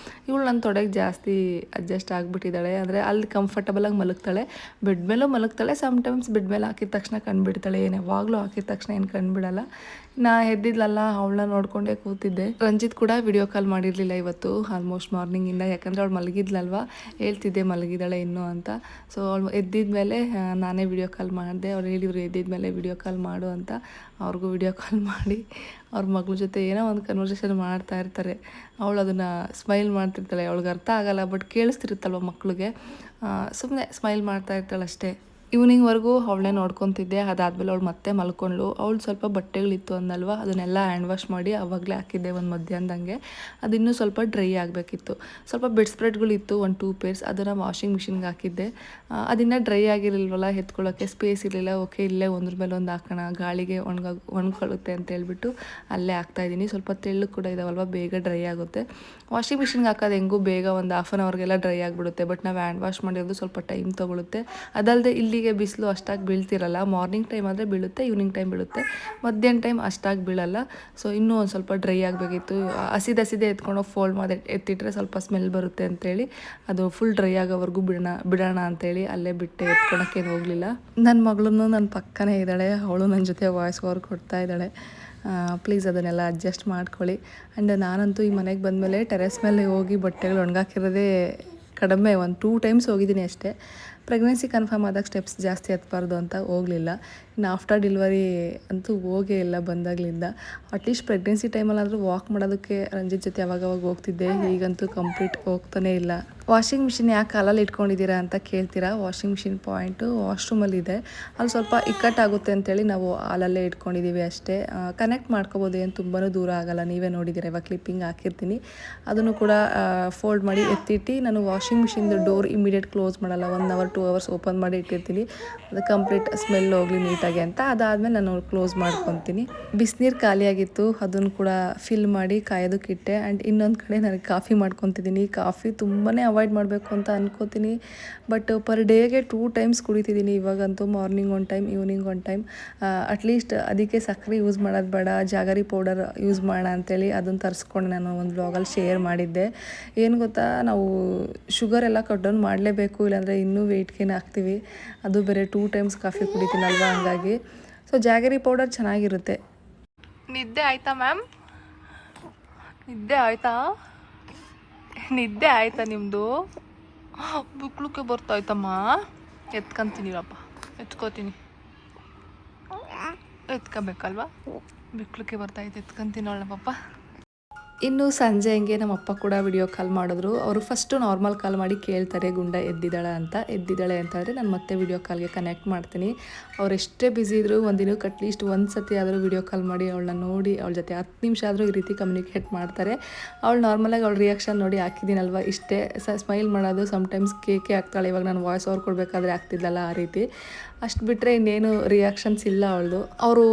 ಇವಳು ನನ್ನ ತೊಡೆಗೆ ಜಾಸ್ತಿ ಅಡ್ಜಸ್ಟ್ ಆಗಿಬಿಟ್ಟಿದ್ದಾಳೆ, ಅಂದರೆ ಅಲ್ಲಿ ಕಂಫರ್ಟಬಲಾಗಿ ಮಲಗ್ತಾಳೆ, ಬೆಡ್ ಮೇಲೂ ಮಲಗ್ತಾಳೆ. ಸಮ್ಟೈಮ್ಸ್ ಬೆಡ್ ಮೇಲೆ ಹಾಕಿದ ತಕ್ಷಣ ಕಂಡುಬಿಡ್ತಾಳೆ, ಏನು ಯಾವಾಗಲೂ ಹಾಕಿದ ತಕ್ಷಣ ಏನು ಕಂಡುಬಿಡಲ್ಲ. ನಾ ಎದ್ದಿದ್ಲಲ್ಲ, ಅವಳನ್ನ ನೋಡ್ಕೊಂಡೇ ಕೂತಿದ್ದೆ. ರಂಜಿತ್ ಕೂಡ ವಿಡಿಯೋ ಕಾಲ್ ಮಾಡಿರಲಿಲ್ಲ ಇವತ್ತು, ಆಲ್ಮೋಸ್ಟ್ ಮಾರ್ನಿಂಗಿಂದ. ಯಾಕಂದರೆ ಅವಳು ಮಲಗಿದ್ಲಲ್ವ, ಹೇಳ್ತಿದ್ದೆ ಮಲಗಿದ್ದಾಳೆ ಇನ್ನೂ ಅಂತ. ಸೊ ಅವಳು ಎದ್ದಿದ ಮೇಲೆ ನಾನೇ ವಿಡಿಯೋ ಕಾಲ್ ಮಾಡಿದೆ. ಅವ್ರು ಹೇಳಿದ್ರು ಎದ್ದಿದ ಮೇಲೆ ವಿಡಿಯೋ ಕಾಲ್ ಮಾಡು ಅಂತ. ಅವ್ರಿಗೂ ವಿಡಿಯೋ ಕಾಲ್ ಮಾಡಿ ಅವ್ರ ಮಗಳ ಜೊತೆ ಏನೋ ಒಂದು ಕನ್ವರ್ಸೇಷನ್ ಮಾಡ್ತಾ ಇರ್ತಾರೆ. ಅವಳು ಅದನ್ನು ಸ್ಮೈಲ್ ಮಾಡ್ತಿರ್ತಾಳೆ. ಅವಳಿಗೆ ಅರ್ಥ ಆಗೋಲ್ಲ, ಬಟ್ ಕೇಳಿಸ್ತಿರುತ್ತಲ್ವ ಮಕ್ಕಳಿಗೆ, ಸುಮ್ಮನೆ ಸ್ಮೈಲ್ ಮಾಡ್ತಾ ಇರ್ತಾಳೆ ಅಷ್ಟೇ. ಈವ್ನಿಂಗ್ವರೆಗೂ ಅವಳೇ ನೋಡ್ಕೊತಿದ್ದೆ. ಅದಾದಮೇಲೆ ಅವಳು ಮತ್ತೆ ಮಲ್ಕೊಂಡ್ಳು. ಅವಳು ಸ್ವಲ್ಪ ಬಟ್ಟೆಗಳಿತ್ತು ಅಂದಲ್ವ, ಅದನ್ನೆಲ್ಲ ಹ್ಯಾಂಡ್ ವಾಶ್ ಮಾಡಿ ಆವಾಗಲೇ ಹಾಕಿದ್ದೆ ಒಂದು ಮಧ್ಯಾಹ್ನದಂಗೆ. ಅದು ಇನ್ನೂ ಸ್ವಲ್ಪ ಡ್ರೈ ಆಗಬೇಕಿತ್ತು. ಸ್ವಲ್ಪ ಬೆಡ್ ಸ್ಪ್ರೆಡ್ಗಳಿತ್ತು, ಒಂದು 2 pairs, ಅದನ್ನು ವಾಷಿಂಗ್ ಮಿಷಿನ್ಗೆ ಹಾಕಿದ್ದೆ. ಅದನ್ನು ಡ್ರೈ ಆಗಿರಲಿಲ್ವಲ್ಲ, ಎತ್ಕೊಳ್ಳೋಕ್ಕೆ ಸ್ಪೇಸ್ ಇರಲಿಲ್ಲ. ಓಕೆ, ಇಲ್ಲೇ ಒಂದ್ರ ಮೇಲೆ ಒಂದು ಹಾಕೋಣ, ಗಾಳಿಗೆ ಒಣಕೊಳ್ಳುತ್ತೆ ಅಂತ ಹೇಳ್ಬಿಟ್ಟು ಅಲ್ಲೇ ಹಾಕ್ತಾಯಿದ್ದೀನಿ. ಸ್ವಲ್ಪ ತೆಳ್ಳು ಕೂಡ ಇದಾವಲ್ವ, ಬೇಗ ಡ್ರೈ ಆಗುತ್ತೆ. ವಾಷಿಂಗ್ ಮಿಷಿನ್ಗೆ ಹಾಕೋದು ಹೆಂಗೂ ಬೇಗ ಒಂದು 1/2 hourಗೆಲ್ಲ ಡ್ರೈ ಆಗಿಬಿಡುತ್ತೆ. ಬಟ್ ನಾವು ಹ್ಯಾಂಡ್ ವಾಶ್ ಮಾಡಿರೋದು ಸ್ವಲ್ಪ ಟೈಮ್ ತೊಗೊಳುತ್ತೆ. ಅದಲ್ಲದೆ ಇಲ್ಲಿಗೆ ಬಿಸಿಲು ಅಷ್ಟಾಗಿ ಬೀಳ್ತಿರಲ್ಲ. ಮಾರ್ನಿಂಗ್ ಟೈಮ್ ಆದರೆ ಬೀಳುತ್ತೆ, ಈವ್ನಿಂಗ್ ಟೈಮ್ ಬೀಳುತ್ತೆ, ಮಧ್ಯಾಹ್ನ ಟೈಮ್ ಅಷ್ಟಾಗಿ ಬೀಳಲ್ಲ. ಸೊ ಇನ್ನೂ ಒಂದು ಸ್ವಲ್ಪ ಡ್ರೈ ಆಗಬೇಕಿತ್ತು. ಹಸಿದೆ ಎತ್ಕೊಂಡೋಗಿ ಫೋಲ್ಡ್ ಮಾಡಿ ಎತ್ತಿಟ್ರೆ ಸ್ವಲ್ಪ ಸ್ಮೆಲ್ ಬರುತ್ತೆ ಅಂತೇಳಿ ಅದು ಫುಲ್ ಡ್ರೈ ಆಗೋವರೆಗೂ ಬಿಡೋಣ ಅಂತೇಳಿ ಅಲ್ಲೇ ಬಿಟ್ಟೆ, ಎತ್ಕೊಳಕ್ಕೇನು ಹೋಗಲಿಲ್ಲ. ನನ್ನ ಮಗಳೂ ನನ್ನ ಪಕ್ಕನೇ ಇದ್ದಾಳೆ, ಅವಳು ನನ್ನ ಜೊತೆ ವಾಯ್ಸ್ ಓವರ್ ಕೊಡ್ತಾ ಇದ್ದಾಳೆ. ಪ್ಲೀಸ್ ಅದನ್ನೆಲ್ಲ ಅಡ್ಜಸ್ಟ್ ಮಾಡ್ಕೊಳ್ಳಿ. ಆ್ಯಂಡ್ ನಾನಂತೂ ಈ ಮನೆಗೆ ಬಂದಮೇಲೆ ಟೆರೆಸ್ ಮೇಲೆ ಹೋಗಿ ಬಟ್ಟೆಗಳು ಒಣಗಾಕಿರೋದೇ ಕಡಿಮೆ, ಒಂದು 2 times ಹೋಗಿದ್ದೀನಿ ಅಷ್ಟೇ. ಪ್ರೆಗ್ನೆನ್ಸಿ ಕನ್ಫರ್ಮ್ ಆದಾಗ ಸ್ಟೆಪ್ಸ್ ಜಾಸ್ತಿ ಹತ್ಬಾರ್ದು ಅಂತ ಹೋಗಲಿಲ್ಲ. ಇನ್ನು ಆಫ್ಟರ್ ಡೆಲಿವರಿ ಅಂತೂ ಹೋಗೇ ಇಲ್ಲ ಬಂದಾಗಲಿಂದ. ಅಟ್ಲೀಸ್ಟ್ ಪ್ರೆಗ್ನೆನ್ಸಿ ಟೈಮಲ್ಲಾದರೂ ವಾಕ್ ಮಾಡೋದಕ್ಕೆ ರಂಜಿತ್ ಜೊತೆ ಅವಾಗವಾಗ ಹೋಗ್ತಿದ್ದೆ. ಈಗಂತೂ ಕಂಪ್ಲೀಟ್ ಹೋಗ್ತಾನೇ ಇಲ್ಲ. ವಾಷಿಂಗ್ ಮಿಷಿನ್ ಯಾಕೆ ಕಾಲಲ್ಲಿ ಇಟ್ಕೊಂಡಿದ್ದೀರಾ ಅಂತ ಕೇಳ್ತೀರಾ. ವಾಷಿಂಗ್ ಮಿಷಿನ್ ಪಾಯಿಂಟು ವಾಶ್ರೂಮಲ್ಲಿದೆ, ಅಲ್ಲಿ ಸ್ವಲ್ಪ ಇಕ್ಕಟ್ಟಾಗುತ್ತೆ ಅಂತೇಳಿ ನಾವು ಹಾಲಲ್ಲೇ ಇಟ್ಕೊಂಡಿದ್ದೀವಿ ಅಷ್ಟೇ. ಕನೆಕ್ಟ್ ಮಾಡ್ಕೋಬೋದು, ಏನು ತುಂಬಾ ದೂರ ಆಗೋಲ್ಲ. ನೀವೇ ನೋಡಿದ್ದೀರ, ಇವಾಗ ಕ್ಲಿಪ್ಪಿಂಗ್ ಹಾಕಿರ್ತೀನಿ. ಅದನ್ನು ಕೂಡ ಫೋಲ್ಡ್ ಮಾಡಿ ಎತ್ತಿಟ್ಟು ನಾನು ವಾಷಿಂಗ್ ಮಿಷಿನ್ದು ಡೋರ್ ಇಮಿಡಿಯೇಟ್ ಕ್ಲೋಸ್ ಮಾಡಲ್ಲ, 1 hour 2 hours ಓಪನ್ ಮಾಡಿ ಇಟ್ಟಿರ್ತೀನಿ, ಅದು ಕಂಪ್ಲೀಟ್ ಸ್ಮೆಲ್ ಹೋಗಲಿ ನೀಟಾಗಿ ಅಂತ. ಅದಾದಮೇಲೆ ನಾನು ಕ್ಲೋಸ್ ಮಾಡ್ಕೊತೀನಿ. ಬಿಸಿನೀರು ಖಾಲಿಯಾಗಿತ್ತು, ಅದನ್ನು ಕೂಡ ಫಿಲ್ ಮಾಡಿ ಕಾಯೋದಕ್ಕಿಟ್ಟೆ. ಆ್ಯಂಡ್ ಇನ್ನೊಂದು ಕಡೆ ನನಗೆ ಕಾಫಿ ಮಾಡ್ಕೊತಿದ್ದೀನಿ. ಕಾಫಿ ತುಂಬಾ ಅವಾಯ್ಡ್ ಮಾಡಬೇಕು ಅಂತ ಅನ್ಕೋತೀನಿ, ಬಟ್ ಪರ್ ಡೇಗೆ 2 times ಕುಡಿತಿದ್ದೀನಿ ಇವಾಗಂತೂ. Morning 1 time, evening 1 time. At least ಅದಕ್ಕೆ ಸಕ್ಕರೆ ಯೂಸ್ ಮಾಡೋದು ಬೇಡ, ಜಾಗರಿ ಪೌಡರ್ ಯೂಸ್ ಮಾಡೋಣ ಅಂತೇಳಿ ಅದನ್ನು ತರಿಸ್ಕೊಂಡು ನಾನು ಒಂದು ವ್ಲಾಗಲ್ಲಿ ಶೇರ್ ಮಾಡಿದ್ದೆ. ಏನು ಗೊತ್ತಾ, ನಾವು ಶುಗರ್ ಎಲ್ಲ ಕಟ್ ಡೌನ್ ಮಾಡಲೇಬೇಕು, ಇಲ್ಲಾಂದರೆ ಇನ್ನೂ ವೆಯ್ಟ್ ಗೇನ್ ಆಗ್ತೀವಿ. ಅದು ಬೇರೆ 2 times ಕಾಫಿ ಕುಡಿತೀನಲ್ವ, ಹಂಗಾಗಿ. ಸೊ ಜಾಗರಿ ಪೌಡರ್ ಚೆನ್ನಾಗಿರುತ್ತೆ. ನಿದ್ದೆ ಆಯಿತಾ ಮ್ಯಾಮ್? ನಿದ್ದೆ ಆಯಿತಾ ನಿಮ್ಮದು? ಬುಕ್ಲಕ್ಕೆ ಬರ್ತಾಯ್ತಮ್ಮ. ಎತ್ಕೊಂತೀನಿರಪ್ಪ, ಎತ್ಕೋತೀನಿ. ಎತ್ಕೋಬೇಕಲ್ವಾ, ಬಿಕ್ಲಕ್ಕೆ ಬರ್ತಾಯಿತ್ತು, ಎತ್ಕೊಂತೀನಲ್ಲ ಪಾಪ. ಇನ್ನು ಸಂಜೆ ಹಂಗೆ ನಮ್ಮ ಅಪ್ಪ ಕೂಡ ವಿಡಿಯೋ ಕಾಲ್ ಮಾಡಿದ್ರು. ಅವರು ಫಸ್ಟು ನಾರ್ಮಲ್ ಕಾಲ್ ಮಾಡಿ ಕೇಳ್ತಾರೆ ಗುಂಡ ಎದ್ದಿದ್ದಾಳೆ ಅಂತಂದರೆ ನಾನು ಮತ್ತೆ ವಿಡಿಯೋ ಕಾಲ್ಗೆ ಕನೆಕ್ಟ್ ಮಾಡ್ತೀನಿ. ಅವ್ರು ಎಷ್ಟೇ ಬ್ಯುಸಿ ಇದ್ದರೂ ಒಂದಿನಕ್ಕೆ ಅಟ್ಲೀಸ್ಟ್ 1 ಸತಿ ಆದರೂ ವಿಡಿಯೋ ಕಾಲ್ ಮಾಡಿ ಅವಳನ್ನ ನೋಡಿ ಅವಳ ಜೊತೆ 10 ನಿಮಿಷ ಆದರೂ ಈ ರೀತಿ ಕಮ್ಯುನಿಕೇಟ್ ಮಾಡ್ತಾರೆ. ಅವಳು ನಾರ್ಮಲಾಗಿ ಅವಳ ರಿಯಾಕ್ಷನ್ ನೋಡಿ ಹಾಕಿದ್ದೀನಲ್ವ, ಇಷ್ಟೇ ಸ್ಮೈಲ್ ಮಾಡೋದು. ಸಮ್ಟೈಮ್ಸ್ ಕೇಕೆ ಹಾಕ್ತಾಳೆ, ಇವಾಗ ನಾನು ವಾಯ್ಸ್ ಓವರ್ ಕೊಡಬೇಕಾದ್ರೆ ಆಗ್ತಿದ್ದಲ್ಲ ಆ ರೀತಿ. ಅಷ್ಟು ಬಿಟ್ಟರೆ ಇನ್ನೇನು ರಿಯಾಕ್ಷನ್ಸ್ ಇಲ್ಲ ಅವಳದು. ಅವರು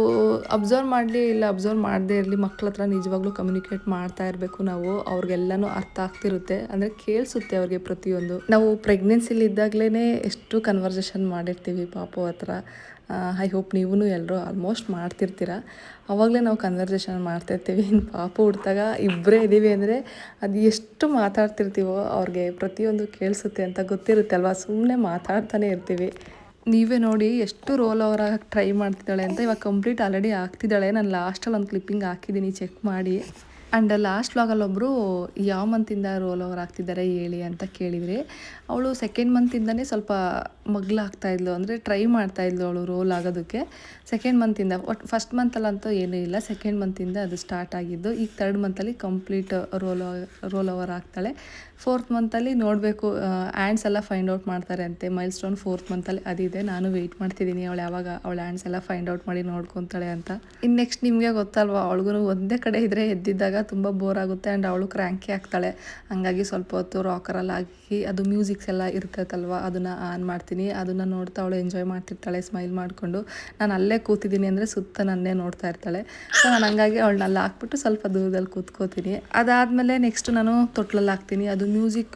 ಅಬ್ಸರ್ವ್ ಮಾಡಲಿ ಇಲ್ಲ ಅಬ್ಸರ್ವ್ ಮಾಡದೇ ಇರಲಿ, ಮಕ್ಳ ಹತ್ರ ನಿಜವಾಗ್ಲೂ ಕಮ್ಯುನಿಕೇಟ್ ಮಾಡ್ತಾ ಇರಬೇಕು ನಾವು. ಅವ್ರಿಗೆಲ್ಲನೂ ಅರ್ಥ ಆಗ್ತಿರುತ್ತೆ, ಅಂದರೆ ಕೇಳಿಸುತ್ತೆ ಅವ್ರಿಗೆ ಪ್ರತಿಯೊಂದು. ನಾವು ಪ್ರೆಗ್ನೆನ್ಸಿಲಿ ಇದ್ದಾಗಲೇ ಎಷ್ಟು ಕನ್ವರ್ಸೇಷನ್ ಮಾಡಿರ್ತೀವಿ ಪಾಪು ಹತ್ರ. ಐ ಹೋಪ್ ನೀವೂ ಎಲ್ಲರೂ ಆಲ್ಮೋಸ್ಟ್ ಮಾಡ್ತಿರ್ತೀರ. ಆವಾಗಲೇ ನಾವು ಕನ್ವರ್ಸೇಷನ್ ಮಾಡ್ತಾಯಿರ್ತೀವಿ. ಇನ್ನು ಪಾಪು ಹುಟ್ಟಿದಾಗ ಇಬ್ಬರೇ ಇದ್ದೀವಿ ಅಂದರೆ ಅದು ಎಷ್ಟು ಮಾತಾಡ್ತಿರ್ತೀವೋ ಅವ್ರಿಗೆ ಪ್ರತಿಯೊಂದು ಕೇಳಿಸುತ್ತೆ ಅಂತ ಗೊತ್ತಿರುತ್ತೆ ಅಲ್ವಾ, ಸುಮ್ಮನೆ ಮಾತಾಡ್ತಾನೆ ಇರ್ತೀವಿ. ನೀವೇ ನೋಡಿ ಎಷ್ಟು ರೋಲ್ ಓವರ್ ಆಗಿ ಟ್ರೈ ಮಾಡ್ತಿದ್ದಾಳೆ ಅಂತ. ಇವಾಗ ಕಂಪ್ಲೀಟ್ ಆಲ್ರೆಡಿ ಆಗ್ತಿದ್ದಾಳೆ. ನಾನು ಲಾಸ್ಟಲ್ಲಿ ಒಂದು ಕ್ಲಿಪ್ಪಿಂಗ್ ಹಾಕಿದ್ದೀನಿ, ಚೆಕ್ ಮಾಡಿ. ಆ್ಯಂಡ್ ಲಾಸ್ಟ್ ವ್ಲಾಗಲ್ಲಿ ಒಬ್ಬರು ಯಾವ ಮಂತಿಂದ ರೋಲ್ ಓವರ್ ಆಗ್ತಿದ್ದಾರೆ ಹೇಳಿ ಅಂತ ಕೇಳಿದ್ರಿ. ಅವಳು ಸೆಕೆಂಡ್ ಮಂತಿಂದನೇ ಸ್ವಲ್ಪ ಮಗ್ಲಾಗ್ತಾಯಿದ್ಲು, ಅಂದರೆ ಟ್ರೈ ಮಾಡ್ತಾಯಿದ್ಲು ಅವಳು ರೋಲ್ ಆಗೋದಕ್ಕೆ. ಸೆಕೆಂಡ್ ಮಂತಿಂದ, ಒಟ್ಟು ಫಸ್ಟ್ ಮಂತಲ್ಲಂತೂ ಏನೂ ಇಲ್ಲ, ಸೆಕೆಂಡ್ ಮಂತಿಂದ ಅದು ಸ್ಟಾರ್ಟ್ ಆಗಿದ್ದು. ಈಗ ಥರ್ಡ್ ಮಂತಲ್ಲಿ ಕಂಪ್ಲೀಟ್ ರೋಲ್ ಓವರ್ ಆಗ್ತಾಳೆ. ಫೋರ್ತ್ ಮಂತಲ್ಲಿ ನೋಡಬೇಕು, ಆ್ಯಂಡ್ಸ್ ಎಲ್ಲ ಫೈಂಡ್ ಔಟ್ ಮಾಡ್ತಾರೆ ಅಂತೆ. ಮೈಲ್ ಸ್ಟೋನ್ ಫೋರ್ತ್ ಮಂತಲ್ಲಿ ಅದಿದೆ. ನಾನು ವೆಯ್ಟ್ ಮಾಡ್ತಿದ್ದೀನಿ ಅವಳು ಯಾವಾಗ ಅವಳ ಆ್ಯಂಡ್ಸ್ ಎಲ್ಲ ಫೈಂಡ್ ಔಟ್ ಮಾಡಿ ನೋಡ್ಕೊತಾಳೆ ಅಂತ. ಇನ್ನು ನೆಕ್ಸ್ಟ್ ನಿಮಗೆ ಗೊತ್ತಲ್ವ, ಅವಳಿಗೂ ಒಂದೇ ಕಡೆ ಇದ್ದರೆ ಎದ್ದಿದ್ದಾಗ ತುಂಬ ಬೋರ್ ಆಗುತ್ತೆ. ಆ್ಯಂಡ್ ಅವಳು ಕ್ರ್ಯಾಂಕಿ ಆಗ್ತಾಳೆ. ಹಂಗಾಗಿ ಸ್ವಲ್ಪ ಹೊತ್ತು ರಾಕರಲ್ಲಿ ಹಾಕಿ ಅದು ಮ್ಯೂಸಿಕ್ಸ್ ಎಲ್ಲ ಇರ್ತೈತಲ್ವ, ಅದನ್ನು ಆನ್ ಮಾಡ್ತೀನಿ. ಅದನ್ನು ನೋಡ್ತಾ ಅವಳು ಎಂಜಾಯ್ ಮಾಡ್ತಿರ್ತಾಳೆ ಸ್ಮೈಲ್ ಮಾಡಿಕೊಂಡು. ನಾನು ಅಲ್ಲೇ ಕೂತಿದ್ದೀನಿ ಅಂದರೆ ಸುತ್ತ ನನ್ನೇ ನೋಡ್ತಾ ಇರ್ತಾಳೆ. ಸೊ ನಾನು ಹಂಗಾಗಿ ಅವಳನ್ನ ಅಲ್ಲಿ ಹಾಕ್ಬಿಟ್ಟು ಸ್ವಲ್ಪ ದೂರದಲ್ಲಿ ಕೂತ್ಕೋತೀನಿ. ಅದಾದಮೇಲೆ ನೆಕ್ಸ್ಟ್ ನಾನು ತೊಟ್ಲಲ್ಲಿ ಹಾಕ್ತೀನಿ. ಅದು ಮ್ಯೂಸಿಕ್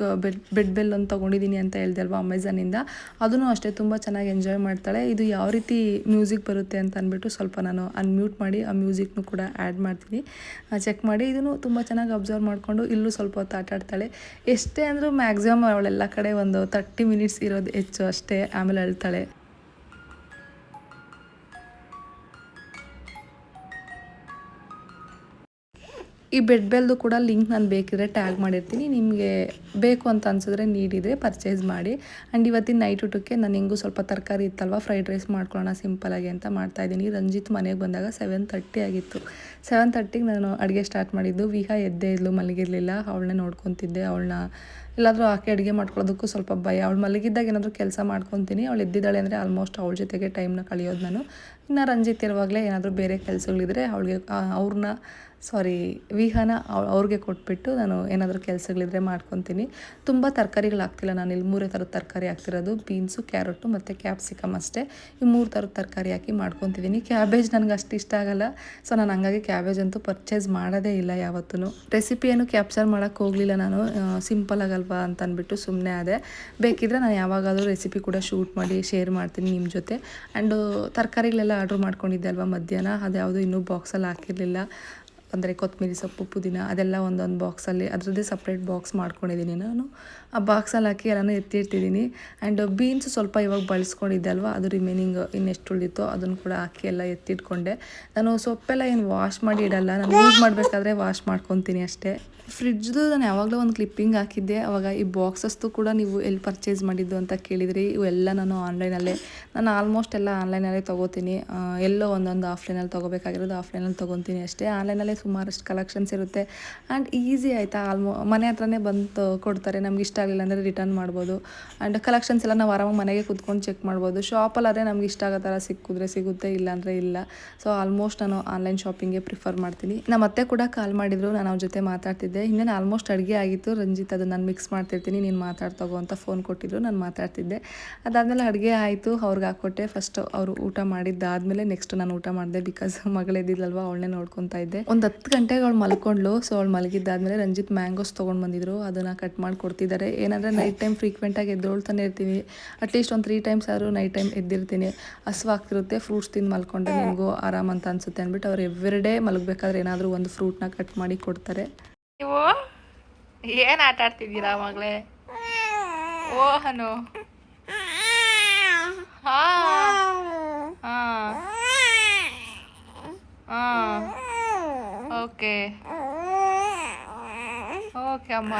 ಬೆಡ್ ಬೆಲ್ ಅಂತ ತೊಗೊಂಡಿದ್ದೀನಿ ಅಂತ ಹೇಳ್ದೆ ಅಲ್ವಾ ಅಮೆಝಾನಿಂದ. ಅದನ್ನು ಅಷ್ಟೇ ತುಂಬ ಚೆನ್ನಾಗಿ ಎಂಜಾಯ್ ಮಾಡ್ತಾಳೆ. ಇದು ಯಾವ ರೀತಿ ಮ್ಯೂಸಿಕ್ ಬರುತ್ತೆ ಅಂತ ಅಂದ್ಬಿಟ್ಟು ಸ್ವಲ್ಪ ನಾನು ಅನ್ಮ್ಯೂಟ್ ಮಾಡಿ ಆ ಮ್ಯೂಸಿಕ್ನು ಕೂಡ ಆ್ಯಡ್ ಮಾಡ್ತೀನಿ. ಚೆಕ್ ಮಾಡಿ ಇದನ್ನು ತುಂಬ ಚೆನ್ನಾಗಿ ಅಬ್ಸರ್ವ್ ಮಾಡಿಕೊಂಡು ಇಲ್ಲೂ ಸ್ವಲ್ಪ ಹೊತ್ತು ಆಟಾಡ್ತಾಳೆ. ಎಷ್ಟೇ ಅಂದರೂ ಮ್ಯಾಕ್ಸಿಮಮ್ ಅವಳೆಲ್ಲ ಕಡೆ ಒಂದು 30 ಮಿನಿಟ್ಸ್ ಇರೋದು ಹೆಚ್ಚು ಅಷ್ಟೇ, ಆಮೇಲೆ ಅಳ್ತಾಳೆ. ಈ ಬೆಡ್ ಬೆಲ್ದು ಕೂಡ ಲಿಂಕ್ ನಾನು ಬೇಕಿದ್ರೆ ಟ್ಯಾಗ್ ಮಾಡಿರ್ತೀನಿ. ನಿಮಗೆ ಬೇಕು ಅಂತ ಅನ್ಸಿದ್ರೆ ನೀಡಿದರೆ ಪರ್ಚೇಸ್ ಮಾಡಿ. ಆ್ಯಂಡ್ ಇವತ್ತಿನ ನೈಟ್ ಊಟಕ್ಕೆ ನಾನು ಹೆಂಗೂ ಸ್ವಲ್ಪ ತರಕಾರಿ ಇತ್ತಲ್ವ, ಫ್ರೈಡ್ ರೈಸ್ ಮಾಡ್ಕೊಳ್ಳೋಣ ಸಿಂಪಲಾಗಿ ಅಂತ ಮಾಡ್ತಾಯಿದ್ದೀನಿ. ರಂಜಿತ್ ಮನೆಗೆ ಬಂದಾಗ 7:30 ಆಗಿತ್ತು. 7:30ಗೆ ನಾನು ಅಡುಗೆ ಸ್ಟಾರ್ಟ್ ಮಾಡಿದ್ದು. ವಿಹಾ ಎದ್ದೇ ಇದ್ಲು, ಮಲಗಿರಲಿಲ್ಲ. ಅವಳನ್ನೇ ನೋಡ್ಕೊತಿದ್ದೆ. ಅವಳನ್ನ ಎಲ್ಲಾದರೂ ಹಾಕಿ ಅಡುಗೆ ಮಾಡ್ಕೊಳ್ಳೋದಕ್ಕೂ ಸ್ವಲ್ಪ ಭಯ. ಅವಳು ಮಲಗಿದ್ದಾಗ ಏನಾದರೂ ಕೆಲಸ ಮಾಡ್ಕೊತೀನಿ. ಅವಳು ಎದ್ದಿದ್ದಾಳೆ ಅಂದರೆ ಆಲ್ಮೋಸ್ಟ್ ಅವಳ ಜೊತೆಗೆ ಟೈಮ್ನ ಕಳೆಯೋದು ನಾನು. ಇನ್ನು ರಂಜಿತ್ ಇರುವಾಗಲೇ ಏನಾದರೂ ಬೇರೆ ಕೆಲಸಗಳಿದ್ರೆ ಅವಳಿಗೆ ವಿಹಾನ ಅವ್ರಿಗೆ ಕೊಟ್ಬಿಟ್ಟು ನಾನು ಏನಾದರೂ ಕೆಲಸಗಳಿದ್ರೆ ಮಾಡ್ಕೊತೀನಿ. ತುಂಬ ತರಕಾರಿಗಳು ಹಾಕ್ತಿಲ್ಲ ನಾನು. ಇಲ್ಲಿ 3 ಥರದ ತರಕಾರಿ ಹಾಕ್ತಿರೋದು, ಬೀನ್ಸು, ಕ್ಯಾರೆಟು ಮತ್ತು ಕ್ಯಾಪ್ಸಿಕಮ್ ಅಷ್ಟೇ. ಈ 3 ಥರದ ತರಕಾರಿ ಹಾಕಿ ಮಾಡ್ಕೊತಿದ್ದೀನಿ. ಕ್ಯಾಬೇಜ್ ನನಗೆ ಅಷ್ಟು ಇಷ್ಟ ಆಗಲ್ಲ. ಸೊ ನಾನು ಹಂಗಾಗಿ ಕ್ಯಾಬೇಜ್ ಅಂತೂ ಪರ್ಚೇಸ್ ಮಾಡೋದೇ ಇಲ್ಲ ಯಾವತ್ತೂ. ರೆಸಿಪಿ ಏನು ಕ್ಯಾಪ್ಚರ್ ಮಾಡೋಕ್ಕೆ ಹೋಗಲಿಲ್ಲ ನಾನು, ಸಿಂಪಲ್ ಆಗಲ್ವಾ ಅಂತ ಅಂದ್ಬಿಟ್ಟು ಸುಮ್ಮನೆ ಅದೇ. ಬೇಕಿದ್ರೆ ನಾನು ಯಾವಾಗಾದರೂ ರೆಸಿಪಿ ಕೂಡ ಶೂಟ್ ಮಾಡಿ ಶೇರ್ ಮಾಡ್ತೀನಿ ನಿಮ್ಮ ಜೊತೆ. ಆ್ಯಂಡು ತರಕಾರಿಗಳೆಲ್ಲ ಆರ್ಡ್ರ್ ಮಾಡ್ಕೊಂಡಿದ್ದೆ ಅಲ್ವಾ ಮಧ್ಯಾಹ್ನ, ಅದ್ಯಾವುದು ಇನ್ನೂ ಬಾಕ್ಸಲ್ಲಿ ಹಾಕಿರಲಿಲ್ಲ. ಅಂದರೆ ಕೊತ್ತಂಬರಿ ಸೊಪ್ಪು, ಪುದೀನ ಅದೆಲ್ಲ ಒಂದೊಂದು ಬಾಕ್ಸಲ್ಲಿ ಅದರದ್ದೇ ಸಪ್ರೇಟ್ ಬಾಕ್ಸ್ ಮಾಡ್ಕೊಂಡಿದ್ದೀನಿ ನಾನು. ಆ ಬಾಕ್ಸಲ್ಲಿ ಹಾಕಿ ಎಲ್ಲನೂ ಎತ್ತಿಡ್ತಿದ್ದೀನಿ. ಆ್ಯಂಡ್ ಬೀನ್ಸ್ ಸ್ವಲ್ಪ ಇವಾಗ ಬಳಸ್ಕೊಂಡಿದ್ದೆ ಅಲ್ವಾ, ಅದು ರಿಮೈನಿಂಗ್ ಇನ್ನೆಷ್ಟು ಉಳಿದಿತ್ತೋ ಅದನ್ನು ಕೂಡ ಹಾಕಿ ಎಲ್ಲ ಎತ್ತಿಟ್ಕೊಂಡೆ. ನಾನು ಸೊಪ್ಪೆಲ್ಲ ಏನು ವಾಶ್ ಮಾಡಿ ಇಡಲ್ಲ, ನಾನು ಯೂಸ್ ಮಾಡಬೇಕಾದ್ರೆ ವಾಶ್ ಮಾಡ್ಕೊತೀನಿ ಅಷ್ಟೇ. ಫ್ರಿಡ್ಜ್ದು ನಾನು ಯಾವಾಗಲೂ ಒಂದು ಕ್ಲಿಪ್ಪಿಂಗ್ ಹಾಕಿದ್ದೆ. ಆವಾಗ ಈ ಬಾಕ್ಸಸ್ದು ಕೂಡ ನೀವು ಎಲ್ಲಿ ಪರ್ಚೇಸ್ ಮಾಡಿದ್ದು ಅಂತ ಕೇಳಿದ್ರಿ. ಇವೆಲ್ಲ ನಾನು ಆಲ್ಮೋಸ್ಟ್ ಎಲ್ಲ ಆನ್ಲೈನಲ್ಲೇ ತೊಗೋತೀನಿ. ಎಲ್ಲೋ ಒಂದೊಂದು ಆಫ್ಲೈನಲ್ಲಿ ತೊಗೋಬೇಕಾಗಿರೋದು ಆಫ್ಲೈನಲ್ಲಿ ತೊಗೊತೀನಿ ಅಷ್ಟೇ. ಆನ್ಲೈನಲ್ಲೇ ಸುಮಾರಷ್ಟು ಕಲೆಕ್ಷನ್ಸ್ ಇರುತ್ತೆ. ಆ್ಯಂಡ್ ಈಸಿ ಆಯಿತಾ, ಮನೆ ಹತ್ರನೇ ಬಂದು ಕೊಡ್ತಾರೆ. ನಮ್ಗೆ ಇಷ್ಟ ಆಗಲಿಲ್ಲ ಅಂದರೆ ರಿಟರ್ನ್ ಮಾಡ್ಬೋದು. ಆ್ಯಂಡ್ ಕಲೆಕ್ಷನ್ಸ್ ಎಲ್ಲ ನಾವು ಆರಾಮಾಗಿ ಮನೆಗೆ ಕೂತ್ಕೊಂಡು ಚೆಕ್ ಮಾಡ್ಬೋದು. ಶಾಪಲ್ಲಾದರೆ ನಮ್ಗೆ ಇಷ್ಟ ಆಗೋ ಥರ ಸಿಗುತ್ತೆ, ಇಲ್ಲಾಂದರೆ ಇಲ್ಲ. ಸೊ ಆಲ್ಮೋಸ್ಟ್ ನಾನು ಆನ್ಲೈನ್ ಶಾಪಿಂಗ್ಗೆ ಪ್ರಿಫರ್ ಮಾಡ್ತೀನಿ. ನಮ್ಮ ಅತ್ತೆ ಕೂಡ ಕಾಲ್ ಮಾಡಿದ್ರು, ನಾನು ಅವ್ರ ಜೊತೆ ಮಾತಾಡ್ತಿದ್ದೆ. ಇನ್ನೇನು ಆಲ್ಮೋಸ್ಟ್ ಅಡುಗೆ ಆಗಿತ್ತು. ರಂಜಿತ್ ಅದು ನಾನು ಮಿಕ್ಸ್ ಮಾಡ್ತಿರ್ತೀನಿ, ನೀನು ಮಾತಾಡ್ತಗೋ ಅಂತ ಫೋನ್ ಕೊಟ್ಟಿದ್ರು, ನಾನು ಮಾತಾಡ್ತಿದ್ದೆ. ಅದಾದಮೇಲೆ ಅಡುಗೆ ಆಯಿತು, ಅವ್ರಿಗೆ ಹಾಕ್ಕೊಟ್ಟೆ. ಫಸ್ಟ್ ಅವರು ಊಟ ಮಾಡಿದ್ದಾದಮೇಲೆ ನೆಕ್ಸ್ಟ್ ನಾನು ಊಟ ಮಾಡಿದೆ. ಬಿಕಾಸ್ ಮಗಳಿದ್ದಿಲ್ಲಲ್ವ, ಅವಳನ್ನೇ ನೋಡ್ಕೊತಾ ಇದ್ದೆ. ಒಂದು 10 ಗಂಟೆಗೆ ಅವಳು ಮಲ್ಕೊಂಡ್ಲು. ಸೊ ಅವಳು ಮಲಗಿದ್ದಾದಮೇಲೆ ರಂಜಿತ್ ಮ್ಯಾಂಗೋಸ್ ತೊಗೊಂಡು ಬಂದಿದ್ರು, ಅದನ್ನು ಕಟ್ ಮಾಡಿ ಕೊಡ್ತಿದ್ದಾರೆ. ಏನಂದರೆ ನೈಟ್ ಟೈಮ್ ಫ್ರೀಕ್ವೆಂಟಾಗಿ ಎದ್ದೊಳ್ತಾನೆ ಇರ್ತೀವಿ. ಅಟ್ಲೀಸ್ಟ್ ಒಂದು 3 ಟೈಮ್ಸ್ ಆದರೂ ನೈಟ್ ಟೈಮ್ ಎದ್ದಿರ್ತೀನಿ. ಹಸುವಾಗ್ತಿರುತ್ತೆ, ಫ್ರೂಟ್ಸ್ ತಿಂದು ಮಲ್ಕೊಂಡ್ರೆ ನಿಮಗೂ ಆರಾಮ ಅಂತ ಅನ್ಸುತ್ತೆ ಅಂದ್ಬಿಟ್ಟು ಅವ್ರು ಎವ್ರಿಡೇ ಮಲಗಬೇಕಾದ್ರೆ ಏನಾದರೂ ಒಂದು ಫ್ರೂಟ್ನ ಕಟ್ ಮಾಡಿ ಕೊಡ್ತಾರೆ. ನೀವು ಏನು ಆಟ ಆಡ್ತಿದ್ದೀರಾ ಮಗಳೇ? ಓ ಹನು, ಓಕೆ ಓಕೆ ಅಮ್ಮ,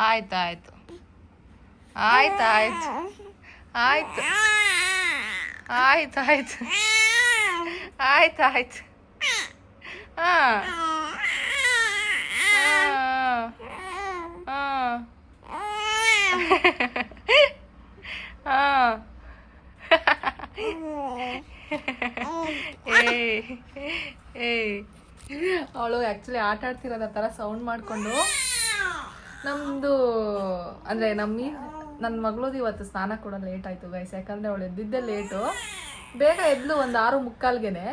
ಆಯ್ತು ಆಯ್ತು ಆಯ್ತು ಆಯ್ತು ಆಯ್ತು ಆಯ್ತು ಆಯ್ತು ಆಯ್ತು ಆಯ್ತು. ಹಾಂ ಹಾಂ ಹಾಂ ಅವಳು ಆ್ಯಕ್ಚುಲಿ ಆಟ ಆಡ್ತಿರೋದು ಆ ಥರ ಸೌಂಡ್ ಮಾಡಿಕೊಂಡು. ನಮ್ಮದು ಅಂದರೆ ನನ್ನ ಮಗಳದು ಇವತ್ತು ಸ್ನಾನ ಕೂಡ ಲೇಟ್ ಆಯಿತು ಗೈಸ್, ಯಾಕಂದರೆ ಅವಳು ಎದ್ದಿದ್ದೆ ಲೇಟು. ಬೇಗ ಎದ್ಲು ಒಂದು 6:45ಗೆ,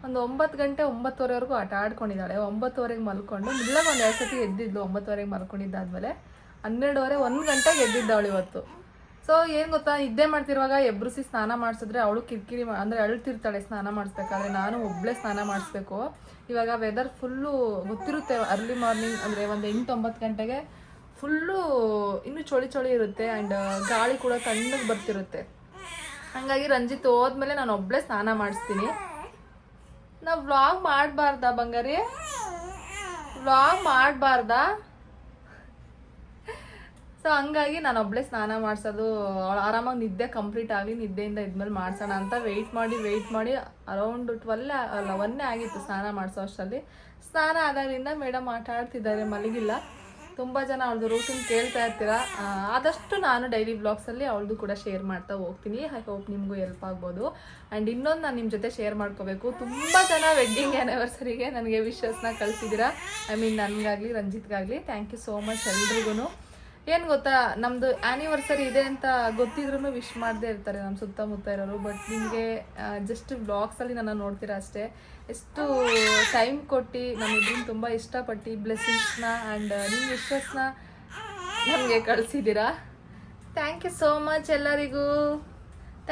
ಒಂದು 9 ಗಂಟೆ 9:30ವರೆಗೂ ಆಟ ಆಡ್ಕೊಂಡಿದ್ದಾಳೆ. 9:30ಗೆ ಮಲ್ಕೊಂಡು ಮಿಲ್ಲಾಗ ಒಂದು 2 ಸತಿ ಎದ್ದಿದ್ಲು. 9:30ಗೆ ಮಲ್ಕೊಂಡಿದ್ದಾದ್ಮೇಲೆ 12:30 1 ಗಂಟೆಗೆ ಎದ್ದಿದ್ದವಳು ಇವತ್ತು. ಸೊ ಏನು ಗೊತ್ತಾ, ನಿದ್ದೆ ಮಾಡ್ತಿರುವಾಗ ಎಬ್ರಿಸಿ ಸ್ನಾನ ಮಾಡಿಸಿದ್ರೆ ಅವಳು ಕಿರಿಕಿರಿ ಅಂದರೆ ಅಳ್ತಿರ್ತಾಳೆ ಸ್ನಾನ ಮಾಡಿಸ್ಬೇಕಾದ್ರೆ. ನಾನು ಒಬ್ಬಳೇ ಸ್ನಾನ ಮಾಡಿಸ್ಬೇಕು. ಇವಾಗ ವೆದರ್ ಫುಲ್ಲು ಗೊತ್ತಿರುತ್ತೆ, ಅರ್ಲಿ ಮಾರ್ನಿಂಗ್ ಅಂದರೆ ಒಂದು 8-9 ಗಂಟೆಗೆ ಫುಲ್ಲು ಇನ್ನೂ ಚಳಿ ಇರುತ್ತೆ. ಆ್ಯಂಡ್ ಗಾಳಿ ಕೂಡ ತಣ್ಣಗೆ ಬರ್ತಿರುತ್ತೆ. ಹಾಗಾಗಿ ರಂಜಿತ್ ಹೋದ್ಮೇಲೆ ನಾನು ಒಬ್ಬಳೇ ಸ್ನಾನ ಮಾಡಿಸ್ತೀನಿ. ನಾವು ವ್ಲಾಗ್ ಮಾಡಬಾರ್ದಾ ಬಂಗಾರಿ? ವ್ಲಾಗ್ ಮಾಡಬಾರ್ದಾ? ಸೊ ಹಂಗಾಗಿ ನಾನು ಒಬ್ಬಳೇ ಸ್ನಾನ ಮಾಡಿಸೋದು. ಅವಳು ಆರಾಮಾಗಿ ನಿದ್ದೆ ಕಂಪ್ಲೀಟ್ ಆಗಲಿ, ನಿದ್ದೆಯಿಂದ ಇದ್ಮೇಲೆ ಮಾಡಿಸೋಣ ಅಂತ ವೆಯ್ಟ್ ಮಾಡಿ ಅರೌಂಡ್ 1 ಆಗಿತ್ತು ಸ್ನಾನ ಮಾಡಿಸೋ ಅಷ್ಟರಲ್ಲಿ. ಸ್ನಾನ ಆದಾಗಲಿಂದ ಮೇಡಮ್ ಆಟ ಆಡ್ತಿದ್ದಾರೆ, ಮಲಗಿಲ್ಲ. ತುಂಬ ಜನ ಅವಳದು ರೂಟೀನ್ ಕೇಳ್ತಾ ಇರ್ತೀರ. ಆದಷ್ಟು ನಾನು ಡೈಲಿ ಬ್ಲಾಗ್ಸಲ್ಲಿ ಅವಳದು ಕೂಡ ಶೇರ್ ಮಾಡ್ತಾ ಹೋಗ್ತೀನಿ. ಐ ಹೋಪ್ ನಿಮಗೂ ಹೆಲ್ಪ್ ಆಗ್ಬೋದು. ಆ್ಯಂಡ್ ಇನ್ನೊಂದು ನಾನು ನಿಮ್ಮ ಜೊತೆ ಶೇರ್ ಮಾಡ್ಕೋಬೇಕು. ತುಂಬ ಜನ ವೆಡ್ಡಿಂಗ್ ಆ್ಯನಿವರ್ಸರಿಗೆ ನನಗೆ ವಿಶಸ್ನ ಕಳಿಸಿದ್ದೀರಾ. ನನಗಾಗಲಿ ರಂಜಿತ್ಗಾಗಲಿ ಥ್ಯಾಂಕ್ ಯು ಸೋ ಮಚ್ ಎಲ್ರಿಗೂ. ಏನು ಗೊತ್ತಾ, ನಮ್ಮದು ಆ್ಯನಿವರ್ಸರಿ ಇದೆ ಅಂತ ಗೊತ್ತಿದ್ರೂ ವಿಶ್ ಮಾಡದೇ ಇರ್ತಾರೆ ನಮ್ಮ ಸುತ್ತಮುತ್ತ ಇರೋರು. ಬಟ್ ನಿಮಗೆ ಜಸ್ಟ್ ಬ್ಲಾಗ್ಸಲ್ಲಿ ನನ್ನ ನೋಡ್ತೀರಾ ಅಷ್ಟೇ. ಎಷ್ಟು ಟೈಮ್ ಕೊಟ್ಟು ನಮ್ಮಿಬ್ಬರನ್ನ ತುಂಬ ಇಷ್ಟಪಟ್ಟು ಬ್ಲೆಸ್ಸಿಂಗ್ಸ್ನ ಆ್ಯಂಡ್ ನಿಮ್ಮ ವಿಶಸ್ನ ನಮಗೆ ಕಳಿಸಿದ್ದೀರಾ. ಥ್ಯಾಂಕ್ ಯು ಸೋ ಮಚ್ ಎಲ್ಲರಿಗೂ.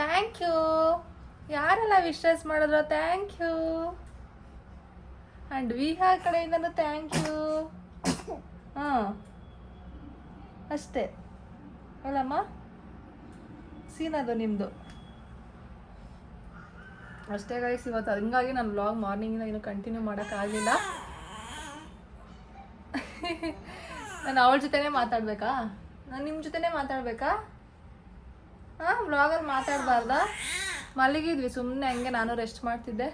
Thank you. ಯಾರೆಲ್ಲ ವಿಶಸ್ ಮಾಡಿದ್ರೋ ಥ್ಯಾಂಕ್ ಯು. ಆ್ಯಂಡ್ ವಿಹಾ ಕಡೆಯಿಂದನೂ ಥ್ಯಾಂಕ್ ಯು. ಹಾಂ ಅಷ್ಟೇ ಅಲ್ಲಮ್ಮ, ಸೀನದು ನಿಮ್ಮದು ಅಷ್ಟೇ ಗೈಸ್ ಇವತ್ತು. ಹಂಗಾಗಿ ನಾನು ವ್ಲಾಗ್ ಮಾರ್ನಿಂಗಿಂದ ಇನ್ನೂ ಕಂಟಿನ್ಯೂ ಮಾಡೋಕ್ಕಾಗಲಿಲ್ಲ. ನಾನು ಅವಳ ಜೊತೆನೇ ಮಾತಾಡಬೇಕಾ? ನಾನು ನಿಮ್ಮ ಜೊತೆನೇ ಮಾತಾಡಬೇಕಾ? ಹಾಂ, ವ್ಲಾಗಲ್ಲಿ ಮಾತಾಡಬಾರ್ದಾ? ಮಲಗಿದ್ವಿ ಸುಮ್ಮನೆ ಹಂಗೆ, ನಾನು ರೆಸ್ಟ್ ಮಾಡ್ತಿದ್ದೆ.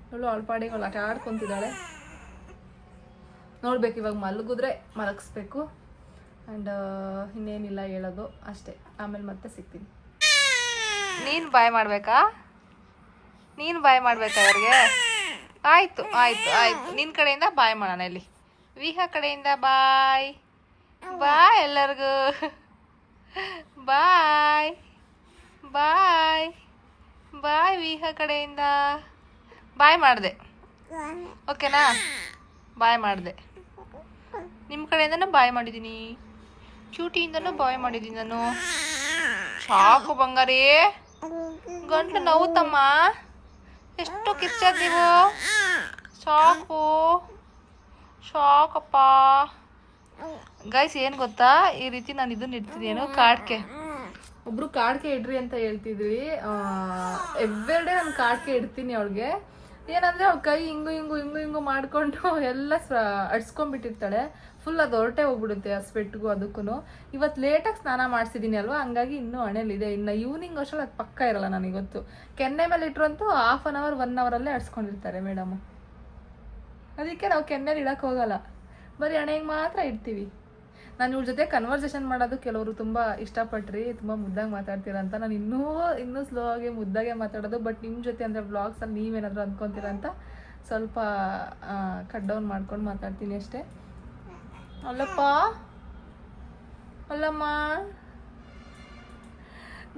ಅವಳು ಅವಳ ಅವಳು ಆಟ ಆಡ್ಕೊತಿದ್ದಾಳೆ. ನೋಡ್ಬೇಕು, ಇವಾಗ ಮಲಗಿದ್ರೆ ಮಲಗಿಸ್ಬೇಕು. ಆ್ಯಂಡ್ ಇನ್ನೇನಿಲ್ಲ ಹೇಳೋದು ಅಷ್ಟೇ. ಆಮೇಲೆ ಮತ್ತೆ ಸಿಗ್ತೀನಿ. ನೀನು ಬಾಯ್ ಮಾಡಬೇಕಾ? ನೀನು ಬಾಯ್ ಮಾಡಬೇಕಾ ಅವ್ರಿಗೆ? ಆಯಿತು ಆಯಿತು ಆಯಿತು, ನಿನ್ನ ಕಡೆಯಿಂದ ಬಾಯ್ ಮಾಡೋಣ. ಇಲ್ಲಿ ವಿಹಾ ಕಡೆಯಿಂದ ಬಾಯ್ ಬಾಯ್ ಎಲ್ಲರಿಗೂ. ಬಾಯ್ ಬಾಯ್ ಬಾಯ್. ವಿಹಾ ಕಡೆಯಿಂದ ಬಾಯ್ ಮಾಡಿದೆ, ಓಕೆನಾ? ಬಾಯ್ ಮಾಡಿದೆ. ನಿಮ್ಮ ಕಡೆಯಿಂದನೂ ಬಾಯ್ ಮಾಡಿದ್ದೀನಿ, ಕ್ಯೂಟಿಯಿಂದನೂ ಬಾಯ್ ಮಾಡಿದ್ದೀನಿ ನಾನು. ಸಾಕು ಬಂಗಾರಿ, ಗಂಟ್ಲು ನೋವುತ್ತಮ್ಮ. ಎಷ್ಟು ಕಿರ್ಚೋದು ನೀವು? ಸಾಕು ಸಾಕಪ್ಪ ಗೈಸ್. ಏನು ಗೊತ್ತಾ, ಈ ರೀತಿ ನಾನು ಇದನ್ನ ಇಡ್ತಿದ್ದೇನು, ಕಾಡ್ಕೆ. ಒಬ್ರು ಕಾಡ್ಕೆ ಇಡ್ರಿ ಅಂತ ಹೇಳ್ತಿದ್ವಿ. ಎವ್ರಿಡೇ ನಾನು ಕಾಡ್ಕೆ ಇಡ್ತೀನಿ ಅವಳಿಗೆ. ಏನಂದರೆ ಅವಳು ಕೈ ಹಿಂಗು ಮಾಡಿಕೊಂಡು ಎಲ್ಲ ಅಡ್ಸ್ಕೊಂಡ್ಬಿಟ್ಟಿರ್ತಾಳೆ. ಫುಲ್ ಅದು ಹೊರಟೆ ಹೋಗ್ಬಿಡುತ್ತೆ ಆ ಸ್ವೆಟ್ಗೂ ಅದಕ್ಕೂ. ಇವತ್ತು ಲೇಟಾಗಿ ಸ್ನಾನ ಮಾಡಿಸಿದ್ದೀನಿ ಅಲ್ವಾ, ಹಂಗಾಗಿ ಇನ್ನೂ ಹಣೆಯಲ್ಲಿದೆ. ಇನ್ನು ಈವ್ನಿಂಗ್ ಅಷ್ಟರಲ್ಲಿ ಅದು ಪಕ್ಕ ಇರಲ್ಲ ನನಗಿವತ್ತು. ಕೆನ್ನೆ ಮೇಲೆ ಇಟ್ಟರಂತೂ 1/2 hour 1 hourಲ್ಲೇ ಅಡ್ಸ್ಕೊಂಡಿರ್ತಾರೆ ಮೇಡಮು. ಅದಕ್ಕೆ ನಾವು ಕೆನ್ನೆಲಿ ಇಡಕ್ಕೆ ಹೋಗಲ್ಲ, ಬರೀ ಹಣೆಗೆ ಮಾತ್ರ ಇಡ್ತೀವಿ. ನಾನು ಇವ್ರ ಜೊತೆ ಕನ್ವರ್ಸೇಷನ್ ಮಾಡೋದು ಕೆಲವರು ತುಂಬ ಇಷ್ಟಪಟ್ರಿ, ತುಂಬ ಮುದ್ದಾಗಿ ಮಾತಾಡ್ತೀರ ಅಂತ. ನಾನು ಇನ್ನೂ ಸ್ಲೋ ಆಗಿ ಮುದ್ದಾಗೆ ಮಾತಾಡೋದು. ಬಟ್ ನಿಮ್ಮ ಜೊತೆ ಅಂದರೆ ವ್ಲಾಗ್ಸಲ್ಲಿ ನೀವೇನಾದರೂ ಅಂದ್ಕೊತೀರ ಅಂತ ಸ್ವಲ್ಪ ಕಟ್ ಡೌನ್ ಮಾಡ್ಕೊಂಡು ಮಾತಾಡ್ತೀನಿ ಅಷ್ಟೇ. ಅಲ್ಲಪ್ಪ ಅಲ್ಲಮ್ಮ,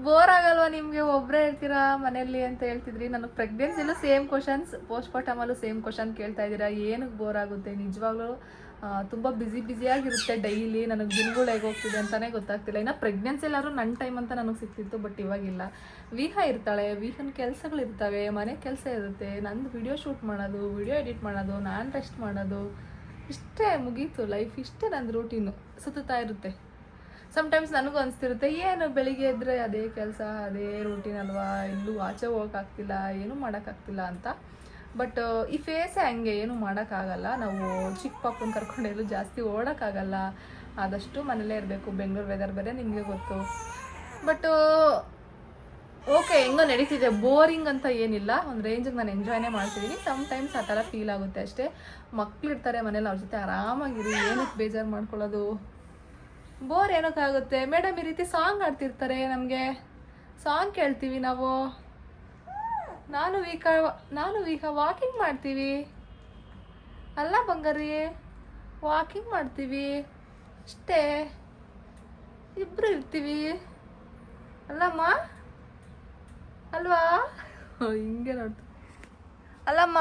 ಬೋರ್ ಆಗಲ್ವಾ ನಿಮಗೆ? ಒಬ್ಬರೇ ಇರ್ತೀರಾ ಮನೆಯಲ್ಲಿ ಅಂತ ಹೇಳ್ತಿದ್ರಿ. ನನಗೆ ಪ್ರೆಗ್ನೆನ್ಸಿಲೂ ಸೇಮ್ ಕ್ವಶನ್ಸ್, ಪೋಸ್ಟ್ಮಾರ್ಟಮಲ್ಲೂ ಸೇಮ್ ಕ್ವಶನ್ ಕೇಳ್ತಾ ಇದ್ದೀರಾ. ಏನಕ್ಕೆ ಬೋರ್ ಆಗುತ್ತೆ? ನಿಜವಾಗ್ಲೂ ತುಂಬ ಬ್ಯುಸಿಯಾಗಿರುತ್ತೆ ಡೈಲಿ. ನನಗೆ ದಿನಗಳು ಹೇಗೆ ಹೋಗ್ತಿದೆ ಅಂತಲೇ ಗೊತ್ತಾಗ್ತಿಲ್ಲ. ಇನ್ನು ಪ್ರೆಗ್ನೆನ್ಸಿಲಾದ್ರೂ ನನ್ನ ಟೈಮ್ ಅಂತ ನನಗೆ ಸಿಗ್ತಿತ್ತು, ಬಟ್ ಇವಾಗಿಲ್ಲ. ವಿಹಾ ಇರ್ತಾಳೆ, ವಿಹನ್ ಕೆಲಸಗಳಿರ್ತವೆ, ಮನೆ ಕೆಲಸ ಇರುತ್ತೆ, ನಂದು ವಿಡಿಯೋ ಶೂಟ್ ಮಾಡೋದು, ವಿಡಿಯೋ ಎಡಿಟ್ ಮಾಡೋದು, ನಾನು ರೆಸ್ಟ್ ಮಾಡೋದು, ಇಷ್ಟೇ ಮುಗೀತು ಲೈಫ್. ಇಷ್ಟೇ ನನ್ನ ರೂಟೀನು ಸುತ್ತಾ ಇರುತ್ತೆ. ಸಮ್ಟೈಮ್ಸ್ ನನಗೂ ಅನಿಸ್ತಿರುತ್ತೆ, ಏನು ಬೆಳಿಗ್ಗೆ ಎದ್ದರೆ ಅದೇ ಕೆಲಸ, ಅದೇ ರೂಟೀನ್ ಅಲ್ವಾ, ಎಲ್ಲೂ ಆಚೆ ಹೋಗೋಕ್ಕಾಗ್ತಿಲ್ಲ, ಏನೂ ಮಾಡೋಕ್ಕಾಗ್ತಿಲ್ಲ ಅಂತ. ಬಟ್ ಈ ಫೇಸೇ ಹಂಗೆ, ಏನೂ ಮಾಡೋಕ್ಕಾಗಲ್ಲ. ನಾವು ಚಿಕ್ಕ ಪಾಪನ ಕರ್ಕೊಂಡೆಲ್ಲೂ ಜಾಸ್ತಿ ಓಡೋಕ್ಕಾಗಲ್ಲ. ಆದಷ್ಟು ಮನೇಲೇ ಇರಬೇಕು. ಬೆಂಗಳೂರು ವೆದರ್ ಬೇರೆ ನಿಮಗೆ ಗೊತ್ತು. ಬಟ್ ಓಕೆ, ಹೆಂಗೋ ನಡೀತಿದೆ. ಬೋರಿಂಗ್ ಅಂತ ಏನಿಲ್ಲ, ಒಂದು ರೇಂಜಿಗೆ ನಾನು ಎಂಜಾಯ್ನೇ ಮಾಡ್ತಿದ್ದೀನಿ. ಸಮ್ಟೈಮ್ಸ್ ಆ ಥರ ಫೀಲ್ ಆಗುತ್ತೆ ಅಷ್ಟೇ. ಮಕ್ಕಳಿರ್ತಾರೆ ಮನೇಲಿ, ಅವ್ರ ಜೊತೆ ಆರಾಮಾಗಿರಿ, ಏನಕ್ಕೆ ಬೇಜಾರು ಮಾಡ್ಕೊಳ್ಳೋದು? ಬೋರ್ ಏನಕ್ಕಾಗುತ್ತೆ ಮೇಡಮ್? ಈ ರೀತಿ ಸಾಂಗ್ ಆಡ್ತಿರ್ತಾರೆ, ನಮಗೆ ಸಾಂಗ್ ಕೇಳ್ತೀವಿ ನಾವು. ನಾನು ವೀಕ ವಾಕಿಂಗ್ ಮಾಡ್ತೀವಿ ಅಲ್ಲ ಬಂಗಾರಿ, ವಾಕಿಂಗ್ ಮಾಡ್ತೀವಿ ಅಷ್ಟೇ. ಇಬ್ಬರು ಇರ್ತೀವಿ ಅಲ್ಲಮ್ಮ ಅಲ್ವಾ? ಹಿಂಗೆ ನೋಡ್ತೀವಿ ಅಲ್ಲಮ್ಮ.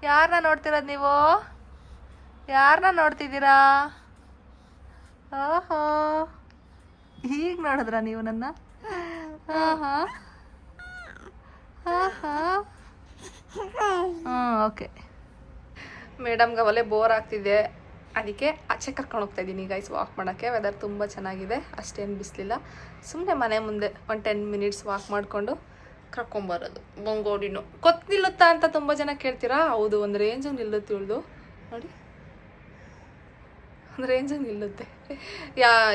ಯಾರನ್ನ ನೋಡ್ತಿರೋದು ನೀವು? ಯಾರನ್ನ ನೋಡ್ತಿದ್ದೀರಾ? ಓಹೋ, ಹೀಗೆ ನೋಡಿದ್ರ ನೀವು ನನ್ನ? ಹಾಂ ಓಕೆ. ಮೇಡಮ್ಗೆ ಅವಲೇ ಬೋರ್ ಆಗ್ತಿದೆ, ಅದಕ್ಕೆ ಆಚೆ ಕರ್ಕೊಂಡು ಹೋಗ್ತಾ ಇದ್ದೀನಿ ಗೈಸ್ ವಾಕ್ ಮಾಡೋಕ್ಕೆ. ವೆದರ್ ತುಂಬ ಚೆನ್ನಾಗಿದೆ, ಅಷ್ಟೇನು ಬಿಸಿಲಿಲ್ಲ. ಸುಮ್ಮನೆ ಮನೆ ಮುಂದೆ ಒಂದು 10 ಮಿನಿಟ್ಸ್ ವಾಕ್ ಮಾಡಿಕೊಂಡು ಕರ್ಕೊಂಬರೋದು. ಬಂಗೋಡಿನು ಕೊತ್ತು ನಿಲ್ಲುತ್ತಾ ಅಂತ ತುಂಬ ಜನ ಕೇಳ್ತೀರಾ. ಹೌದು, ಒಂದು ರೇಂಜಿಗೆ ನಿಲ್ಲುತ್ತೆ ಇವಳ್ದು ನೋಡಿ, ಒಂದು ರೇಂಜಿಗೆ ನಿಲ್ಲುತ್ತೆ.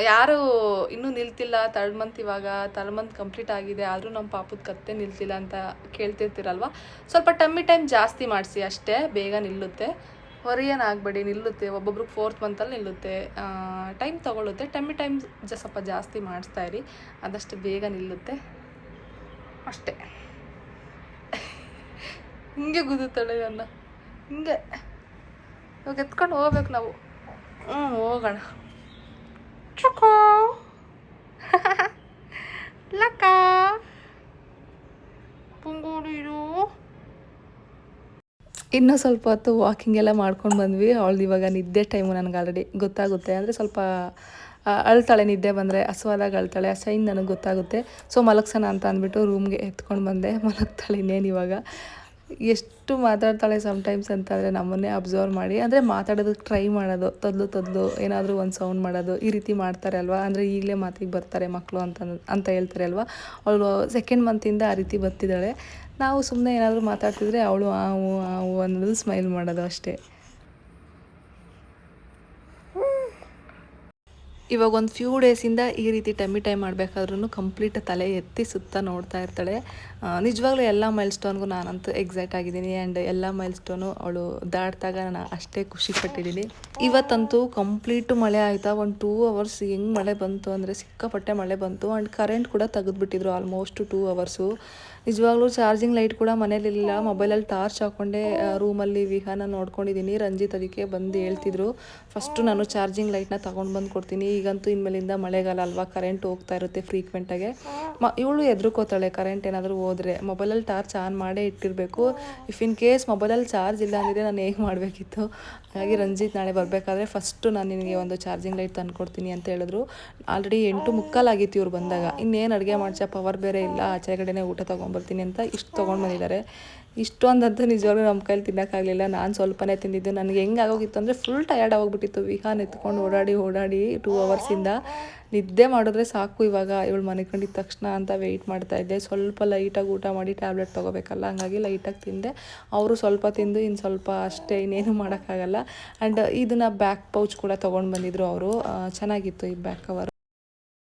ಯಾರು ಇನ್ನೂ ನಿಲ್ತಿಲ್ಲ, 3rd ಮಂತ್, ಇವಾಗ 3rd ಮಂತ್ ಕಂಪ್ಲೀಟ್ ಆಗಿದೆ, ಆದರೂ ನಮ್ಮ ಪಾಪದ ಕತ್ತೆ ನಿಲ್ತಿಲ್ಲ ಅಂತ ಕೇಳ್ತಿರ್ತೀರಲ್ವ. ಸ್ವಲ್ಪ ಟೈಮ್ ಜಾಸ್ತಿ ಮಾಡಿಸಿ ಅಷ್ಟೇ, ಬೇಗ ನಿಲ್ಲುತ್ತೆ. ಹೊರಿಯೇನಾಗಬೇಡಿ, ನಿಲ್ಲುತ್ತೆ. ಒಬ್ಬೊಬ್ರಿಗೆ 4th ಮಂತಲ್ಲಿ ನಿಲ್ಲುತ್ತೆ. ಟೈಮ್ ತೊಗೊಳುತ್ತೆ. ಟೈಮ್ ಸ್ವಲ್ಪ ಜಾಸ್ತಿ ಮಾಡಿಸ್ತಾ ಇರಿ, ಆದಷ್ಟು ಬೇಗ ನಿಲ್ಲುತ್ತೆ ಅಷ್ಟೇ. ಹಿಂಗೆ ಗುದ್ದುತ್ತಾಳೆ ನನ್ನ, ಹಿಂಗೆ. ಇವಾಗ ಎತ್ಕೊಂಡು ಹೋಗ್ಬೇಕು ನಾವು. ಹೋಗೋಣ. ಚುಕೋ ಲಕ್ಕ ಪುಂಗೂಡಿರು. ಇನ್ನೂ ಸ್ವಲ್ಪ ಹೊತ್ತು ವಾಕಿಂಗ್ ಎಲ್ಲ ಮಾಡ್ಕೊಂಡು ಬಂದ್ವಿ. ಅವಳ್ದು ಇವಾಗ ನಿದ್ದೆ ಟೈಮು ನನಗೆ ಆಲ್ರೆಡಿ ಗೊತ್ತಾಗುತ್ತೆ. ಅಂದರೆ ಸ್ವಲ್ಪ ಅಳ್ತಾಳೆ, ನಿದ್ದೆ ಬಂದರೆ ಹಸುವಾದಾಗ ಅಳ್ತಾಳೆ, ಆ ಸೈನ್ ನನಗೆ ಗೊತ್ತಾಗುತ್ತೆ. ಸೊ ಮಲಗ್ಸೋಣ ಅಂತ ಅಂದ್ಬಿಟ್ಟು ರೂಮ್ಗೆ ಎತ್ಕೊಂಡು ಬಂದೆ. ಮಲಗ್ತಾಳೆ ಇನ್ನೇನು ಇವಾಗ. ಎಷ್ಟು ಮಾತಾಡ್ತಾಳೆ ಸಮ್ಟೈಮ್ಸ್ ಅಂತಂದರೆ ನಮ್ಮನ್ನೇ ಅಬ್ಸರ್ವ್ ಮಾಡಿ, ಅಂದರೆ ಮಾತಾಡೋದಕ್ಕೆ ಟ್ರೈ ಮಾಡೋದು, ತೊದ್ಲು ಏನಾದರೂ ಒಂದು ಸೌಂಡ್ ಮಾಡೋದು, ಈ ರೀತಿ ಮಾಡ್ತಾರೆ ಅಲ್ವಾ. ಅಂದರೆ ಈಗಲೇ ಮಾತಿಗೆ ಬರ್ತಾರೆ ಮಕ್ಕಳು ಅಂತ ಹೇಳ್ತಾರೆ ಅಲ್ವಾ. ಅವಳು 2nd ಮಂತಿಂದ ಆ ರೀತಿ ಬರ್ತಿದ್ದಾಳೆ. ನಾವು ಸುಮ್ಮನೆ ಏನಾದರೂ ಮಾತಾಡ್ತಿದ್ರೆ ಅವಳು ಆವು ಅನ್ನೋದು ಸ್ಮೈಲ್ ಮಾಡೋದು ಅಷ್ಟೇ. ಇವಾಗ ಒಂದು ಫ್ಯೂ ಡೇಸಿಂದ ಈ ರೀತಿ ಟೈಮ್ ಮಾಡಬೇಕಾದ್ರೂ ಕಂಪ್ಲೀಟ್ ತಲೆ ಎತ್ತಿ ಸುತ್ತ ನೋಡ್ತಾ ಇರ್ತಾಳೆ. ನಿಜವಾಗ್ಲೂ ಎಲ್ಲ ಮೈಲ್ಸ್ಟೋನ್ಗೂ ನಾನಂತೂ ಎಕ್ಸೈಟ್ ಆಗಿದ್ದೀನಿ. ಆ್ಯಂಡ್ ಎಲ್ಲ ಮೈಲ್ಸ್ಟೋನು ಅವಳು ದಾಟಿದಾಗ ನಾನು ಅಷ್ಟೇ ಖುಷಿ ಪಟ್ಟಿದ್ದೀನಿ. ಇವತ್ತಂತೂ ಕಂಪ್ಲೀಟು ಮಳೆ ಆಯಿತಾ. ಒಂದು 2 ಅವರ್ಸ್ ಹೆಂಗೆ ಮಳೆ ಬಂತು ಅಂದರೆ ಸಿಕ್ಕಾಪಟ್ಟೆ ಮಳೆ ಬಂತು. ಆ್ಯಂಡ್ ಕರೆಂಟ್ ಕೂಡ ತೆಗೆದುಬಿಟ್ಟಿದ್ರು ಆಲ್ಮೋಸ್ಟ್ 2 ಅವರ್ಸು. ನಿಜವಾಗ್ಲೂ ಚಾರ್ಜಿಂಗ್ ಲೈಟ್ ಕೂಡ ಮನೇಲಿಲ್ಲ. ಮೊಬೈಲಲ್ಲಿ ಟಾರ್ಚ್ ಹಾಕ್ಕೊಂಡೆ ರೂಮಲ್ಲಿ ವಿಹಾನ ನೋಡ್ಕೊಂಡಿದ್ದೀನಿ. ರಂಜಿತ್ ಅದಕ್ಕೆ ಬಂದು ಹೇಳ್ತಿದ್ರು, ಫಸ್ಟು ನಾನು ಚಾರ್ಜಿಂಗ್ ಲೈಟ್ನ ತೊಗೊಂಡು ಬಂದು ಕೊಡ್ತೀನಿ, ಈಗಂತೂ ಇನ್ಮೇಲಿಂದ ಮಳೆಗಾಲ ಅಲ್ವಾ, ಕರೆಂಟ್ ಹೋಗ್ತಾ ಇರುತ್ತೆ ಫ್ರೀಕ್ವೆಂಟಾಗೆ. ಇವಳು ಎದ್ರುಕೋತಾಳೆ ಕರೆಂಟ್ ಏನಾದರೂ ಹೋದರೆ. ಮೊಬೈಲಲ್ಲಿ ಟಾರ್ಚ್ ಆನ್ ಮಾಡೇ ಇಟ್ಟಿರಬೇಕು. ಇಫ್ ಇನ್ ಕೇಸ್ ಮೊಬೈಲಲ್ಲಿ ಚಾರ್ಜ್ ಇಲ್ಲ ಅಂದರೆ ನಾನು ಹೇಗೆ ಮಾಡಬೇಕಿತ್ತು. ಹಾಗಾಗಿ ರಂಜಿತ್ ನಾಳೆ ಬರಬೇಕಾದ್ರೆ ಫಸ್ಟು ನಾನು ನಿನಗೆ ಒಂದು ಚಾರ್ಜಿಂಗ್ ಲೈಟ್ ತಂದು ಕೊಡ್ತೀನಿ ಅಂತ ಹೇಳಿದ್ರು. ಆಲ್ರೆಡಿ 8:45 ಆಗಿತ್ತು ಇವ್ರು ಬಂದಾಗ. ಇನ್ನೇನು ಅಡುಗೆ ಮಾಡ್ಸೋ ಪವರ್ ಬೇರೆ ಇಲ್ಲ, ಆಚೆ ಕಡೆನೇ ಊಟ ತೊಗೊಂಬರ್ತೀನಿ ಅಂತ ಇಷ್ಟು ತೊಗೊಂಡು ಬಂದಿದ್ದಾರೆ. ಇಷ್ಟೊಂದಂತೂ ನಿಜವಾಗ್ಲೂ ನಮ್ಮ ಕೈಲಿ ತಿನ್ನೋಕ್ಕಾಗಲಿಲ್ಲ. ನಾನು ಸ್ವಲ್ಪನೇ ತಿಂದಿದ್ದು. ನನಗೆ ಹೆಂಗೆ ಆಗೋಗಿತ್ತು ಅಂದರೆ ಫುಲ್ ಟಯರ್ಡ್ ಆಗೋಗ್ಬಿಟ್ಟಿತ್ತು. ವಿಹಾನ್ ಎತ್ಕೊಂಡು ಓಡಾಡಿ 2 ಅವರ್ಸಿಂದ. ನಿದ್ದೆ ಮಾಡಿದ್ರೆ ಸಾಕು ಇವಾಗ ಇವಳು ಮನೆ ಕಂಡಿದ್ದ ತಕ್ಷಣ ಅಂತ ವೆಯ್ಟ್ ಮಾಡ್ತಾಯಿದ್ದೆ. ಸ್ವಲ್ಪ ಲೈಟಾಗಿ ಊಟ ಮಾಡಿ ಟ್ಯಾಬ್ಲೆಟ್ ತೊಗೋಬೇಕಲ್ಲ, ಹಂಗಾಗಿ ಲೈಟಾಗಿ ತಿಂದೆ. ಅವರು ಸ್ವಲ್ಪ ತಿಂದು ಇನ್ನು ಸ್ವಲ್ಪ ಅಷ್ಟೇ, ಇನ್ನೇನು ಮಾಡೋಕ್ಕಾಗಲ್ಲ. ಆ್ಯಂಡ್ ಇದನ್ನು ಬ್ಯಾಕ್ ಪೌಚ್ ಕೂಡ ತೊಗೊಂಡು ಬಂದಿದ್ರು ಅವರು. ಚೆನ್ನಾಗಿತ್ತು ಈ ಬ್ಯಾಕ್ ಕವರು.